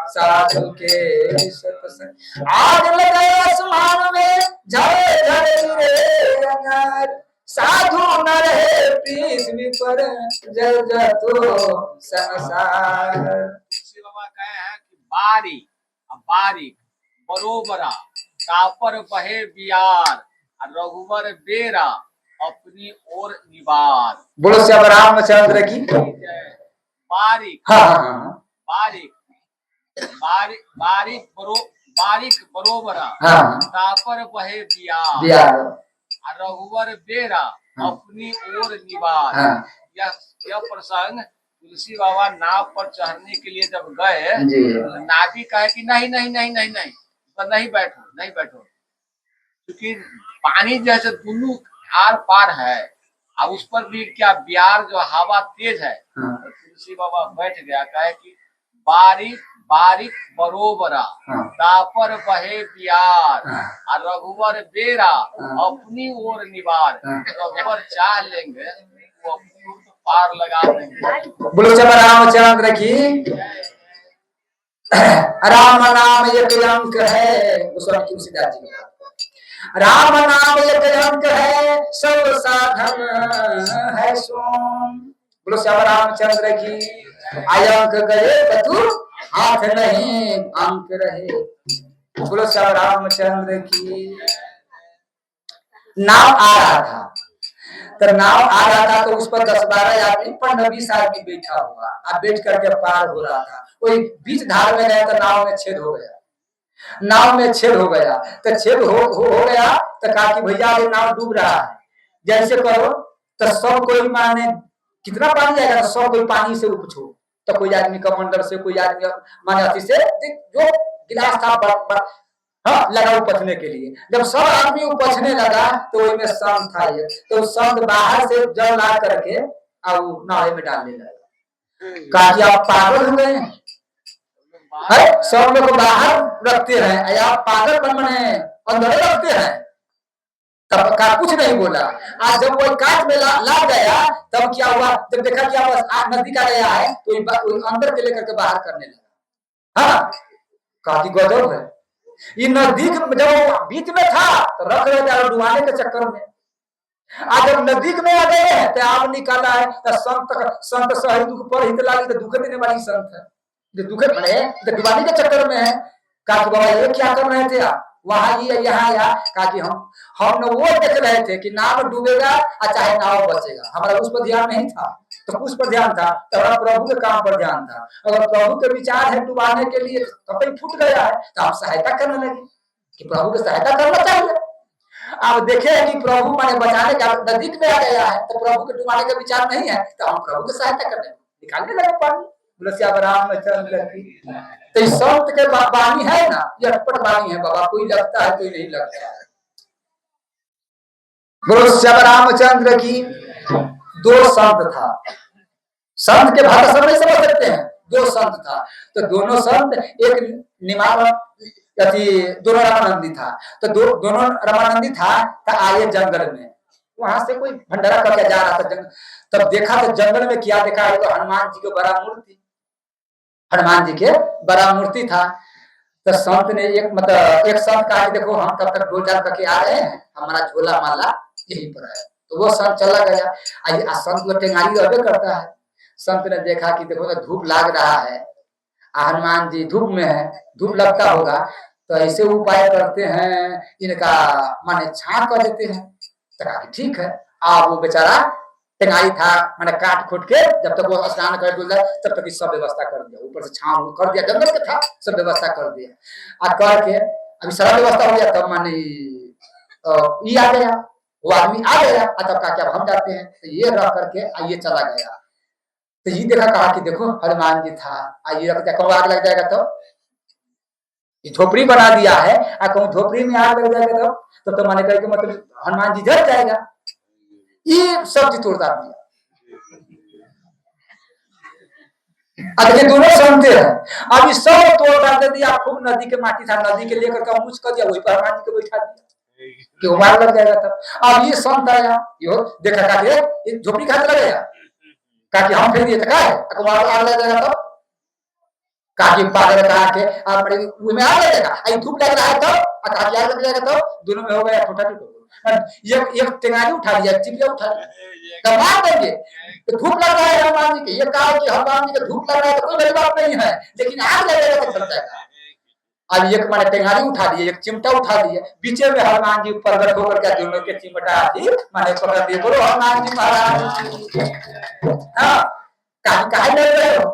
साधु के सत्संग। आग लगे आसमान में झरे झरे गिरे अंगार, साधु न रहे पृथ्वी पर जल जतो संसार। बाबा कहे हैं कि बारीक बारीक बरोबरा कापर बहे बियार रघुवर बेरा अपनी ओर निवार। बोलो श्याम रामचंद्र की बारीक बारीक बारीक बारीक बरोबरा कापर बहे बियार रघुवर बेरा अपनी ओर निवार। यह प्रसंग तुलसी बाबा नाव पर चढ़ने के लिए जब गए, नावी कहे कि नहीं नहीं नहीं नहीं नहीं तो नहीं बैठो नहीं बैठो, क्योंकि पानी जैसे दोनों आर पार है और उस पर भी क्या बियार जो हवा तेज है, तो तुलसी बाबा बैठ गया, कहे कि बारीक बारीक बरोबरा तापर बहे बियार और रघुवर बेरा अपनी ओर निवार। रघुवर चाह लेंगे वो अपनी ओर पार लगा देंगे। बोलो श्याम रामचंद्र की। राम नाम एक अंक है, गोस्वामी तुलसीदास जी का, राम नाम एक अंक है सब साधन है सोम। बोलो श्याम रामचंद्र की। अंक गए बधु हाथ नहीं अंक रहे। बोलो श्याम रामचंद्र की। नाव आ रहा था, तो नाव आ रहा था तो उस पर 10-12 आदमी 15-20 आदमी बैठा हुआ, अब बैठ करके पार हो रहा था। कोई बीच धार में गया तो नाव में छेद हो गया, नाव में छेद हो गया, तो छेद हो गया तो कहा कि भैया ये नाव डूब रहा है, जैसे करो। तो सब कोई माने कितना पानी आएगा, तो सब कोई पानी से उपछो, तो कोई आदमी कमांडर से, कोई आदमी माने अति से जो गिलास था हाँ लगा उपछने के लिए। जब सब आदमी उपछने लगा तो वही संत था, तो संत बाहर से जल ला करके और नाव में डालने लगा। कहा कि आप पागल हो गए हैं, सब लोग बाहर रखते हैं, आप पागल बने अंदर रखते हैं। तब का कुछ नहीं बोला। आज जब वो काट में ला गया तब क्या हुआ, जब देखा कि अब नजदीक आ गया है तो अंदर के लेकर के बाहर करने लगा। हाँ काफी गजब है, ये नजदीक जब बीच में था तो रख रहे थे डुबाने के चक्कर में, आज जब नजदीक में आ गए हैं तो आप निकाला है तो संत सही दुख पर हित लागी तो दुख देने वाली संत है। जो दुख बने तो दिवाली के चक्कर में है। कहा कि बाबा ये क्या कर रहे थे आप वहां ये यहाँ या कहा कि हम न वो देख रहे थे कि नाव डूबेगा और चाहे नाव बचेगा, हमारा उस पर ध्यान नहीं था। तो उस पर ध्यान था तो हमारा प्रभु के काम पर ध्यान था। अगर प्रभु के विचार है डुबाने के लिए तो कहीं फूट गया है तो आप सहायता करने लगे कि प्रभु की सहायता करना चाहिए। आप देखे कि प्रभु माने बचाने का नजदीक में आ गया है तो प्रभु के डुबाने का विचार नहीं है तो हम प्रभु की सहायता करने निकालने लगे पानी। बोले श्याम रामचंद्र की। तो इस संत के वाणी है ना, ये अटपट वाणी है बाबा, कोई लगता है कोई नहीं लगता है। बोलो श्याम रामचंद्र की। दो संत था, संत के भाषा सब नहीं समझ सकते हैं। दो संत था तो दोनों संत एक निमाल दोनों रामानंदी था तो दोनों रामानंदी था तो आए जंगल में। वहां से कोई भंडारा करके जा रहा था जंगल, तब देखा तो जंगल में क्या देखा है तो हनुमान जी को बड़ा मूर्ति, हनुमान जी के बड़ा मूर्ति था। तो संत ने एक संत कहा कि देखो हम तब तक डोल डाल करके आ रहे हैं, हमारा झोला माला यहीं पर है। तो वो संत चला गया। संत को टेंगारी रहबे करता है। संत ने देखा कि देखो धूप लाग रहा है, हनुमान जी धूप में है, धूप लगता होगा तो ऐसे उपाय करते हैं इनका माने छांव कर देते हैं। तो कहा ठीक है। अब वो बेचारा टेंगाई था मैंने काट खोट के जब तक वो स्नान कर तब तक सब व्यवस्था कर दिया, ऊपर से छांव कर दिया, जंगल के था सब व्यवस्था कर दिया। आ करके अभी सारा व्यवस्था हो गया तब माने ये आ गया, वो आदमी आ गया। तब कहा क्या हम जाते हैं तो ये रह करके ये चला गया। तो ये देखा कहा कि देखो हनुमान जी था, आइए रखते कहूँ आग लग जाएगा तो झोपड़ी बना दिया है और कहूँ झोपड़ी में आग लग जाएगा तो माने कहे मतलब हनुमान जी जल जाएगा। ये सब्जी तोड़ता दिया। अगर दोनों सुनते हैं अब ये सब तोड़ डाल दिया। खूब नदी के माटी था, नदी के लेकर के मुझ कर दिया, वही पर हनुमान जी को बैठा दिया कि उमार लग जाएगा। तब अब ये संत आया, यो देखा का ये झोपड़ी खाते लगेगा कहा कि हम फिर दिए था आग लग जाएगा। तो कहा कि पागल कहा के आप में आग लग जाएगा, आई धूप लग रहा है तो कहा कि आग लग जाएगा। तो दोनों में हो गया छोटा एक टेंगारी उठा लिया, चिपिया उठा लिया तो मार देंगे। तो धूप लग रहा है हनुमान जी के, ये कहा कि हनुमान जी के धूप लग रहा है तो कोई बड़ी बात नहीं है, लेकिन आग लगेगा तो चल जाएगा। अब एक माने टेंगारी उठा लिए, एक चिमटा उठा लिए, बीचे में हनुमान जी प्रकट होकर के दोनों के चिमटा माने पकड़ दिए। बोलो हनुमान जी महाराज। हाँ काहे लड़ रहे हो,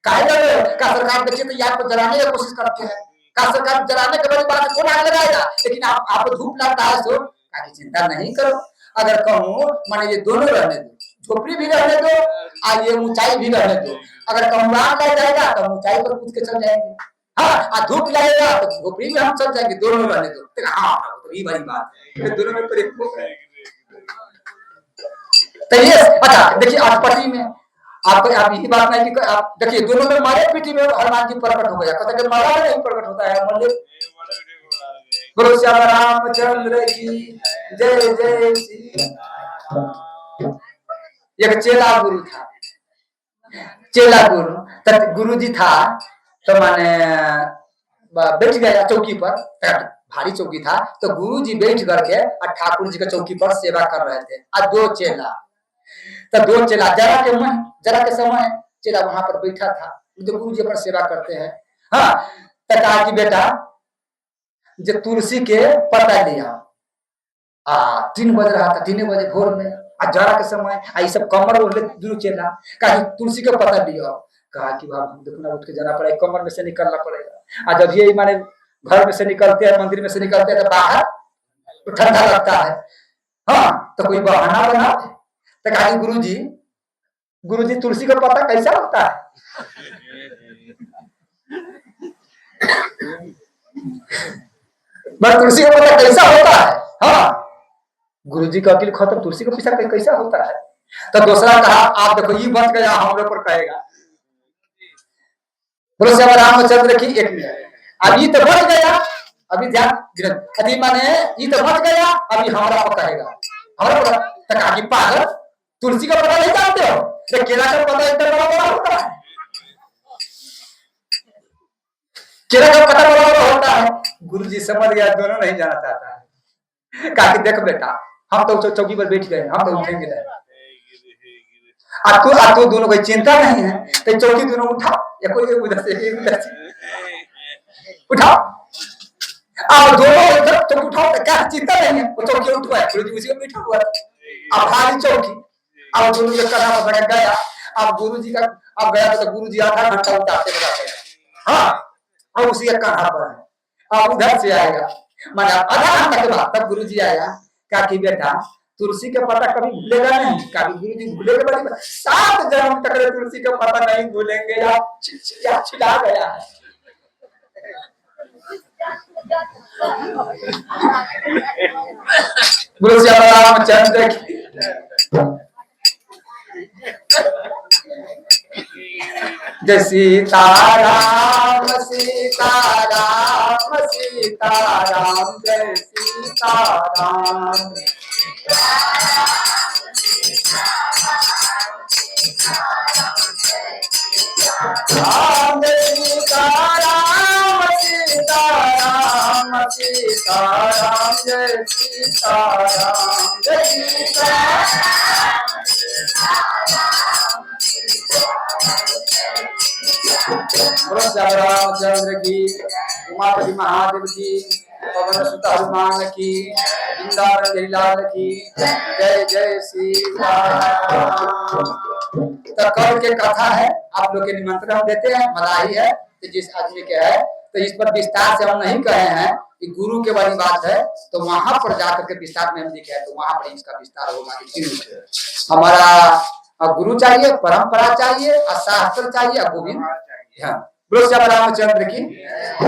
काहे लड़ रहे हो? का सरकार देखिए तो याद को जलाने की कोशिश करते हैं, का सरकार जलाने के बड़ी बात कौन आग लगाएगा, लेकिन आपको धूप लगता है सो काहे चिंता नहीं करो। अगर कहूँ माने ये दोनों रहने दो, झोपड़ी भी रहने दो और ये ऊंचाई भी रहने दो। अगर कहूँ आग लग जाएगा तो ऊंचाई पर कूद के चल जाएंगे, हाँ धूप लगेगा तो झोपड़ी में हम चल जाएंगे, दोनों रहने दो। हाँ तो ये बड़ी बात है, दोनों में प्रेम है। तो ये अच्छा देखिए अटपटी में आपको आप यही बात नहीं कि आप देखिए दोनों में मारे पीटी में हनुमान जी प्रकट हो गया, कहते कि मारा नहीं प्रकट होता है। बोलो श्याम रामचंद्र की जय जय श्री। एक चेला गुरु था, चेला गुरु तब गुरु जी था तो माने बैठ गया चौकी पर, भारी चौकी था तो गुरु जी बैठ करके और ठाकुर जी के चौकी पर सेवा कर रहे थे। और दो चेला जरा के समय चेला वहां पर बैठा था, तो गुरु जी पर सेवा करते हैं। हाँ तो कहा कि बेटा जो तुलसी के पत्ता लिया, 3 बज रहा था, 3 बजे भोर में जरा के समय आई सब कमर ओढ़ ले चेला, कहा तुलसी के पत्ता लिया। कहा कि बाबू देखो उठ के जाना पड़ेगा, कमर में से निकलना पड़ेगा। आज जब ये माने घर में से निकलते हैं, मंदिर में से निकलते हैं तो बाहर तो ठंडा लगता है, हाँ तो कोई बहाना बना। तो कहा गुरु जी तुलसी का पत्ता कैसा होता है? तुलसी का पत्ता कैसा होता है? हाँ गुरु जी का अकील खत्म, तुलसी का पीछा कैसा होता है? तो दूसरा कहा आप देखो ये बच गया, हम लोग पर कहेगा। बोलो श्याम रामचंद्र की। एक मिनट अभी तो बच गया, अभी ध्यान अभी माने ये तो बच गया, अभी हमारा पर कहेगा, हमारा पर कहा कि पागल तुलसी का पता नहीं जानते हो, तो केला का पता इतना बड़ा बड़ा होता है, केला का पता बड़ा बड़ा होता है। गुरु जी समझ गया दोनों नहीं जाना चाहता है। कहा कि देख बेटा हम तो चौकी पर बैठ गए, हम तो उठेंगे नहीं। तू दोनों कोई चिंता नहीं है तो चौकी दोनों उठाओ, या कोई उधर से उधर से उठाओ। अब दोनों उधर तो उठाओ, तो क्या चिंता नहीं है, वो चौकी उठवा गुरुजी उसी में बैठा हुआ। अब भारी चौकी, अब दोनों के कदम पर गया। अब गुरुजी का अब गया तो गुरुजी आधा घंटा उठाते बताते हैं, हाँ और उसी का कहाँ पर है। अब उधर से आएगा, माना आधा घंटा के बाद तब गुरुजी आया, कहा कि बेटा तुलसी का पत्ता कभी भूलेगा नहीं। कभी गुरुजी भूलेगा बड़ी 7 जन्म तक तुलसी का पत्ता नहीं भूलेंगे। आप छिला गया है। बोलो श्री रामचंद्र की। जय सीताराम सीताराम सीताराम जय सीताराम। राम सीताराम सीताराम सीताराम जय सीताराम जय सीताराम। रामचंद्र की, उमापति महादेव की, पवन सुत हनुमान की, वृंदावन गिरिलाल की जय जय सीताराम। तो कल के कथा है, आप लोग के निमंत्रण हम देते हैं, मलाही है तो जिस आदमी के है, तो इस पर विस्तार से हम नहीं कहे हैं कि गुरु के वाली बात है तो वहां पर जाकर के विस्तार में हम लिखे तो वहां पर इसका विस्तार होगा। हमारा गुरु चाहिए, परंपरा चाहिए, शास्त्र चाहिए, गोविंद। बोलो श्री रामचंद्र की।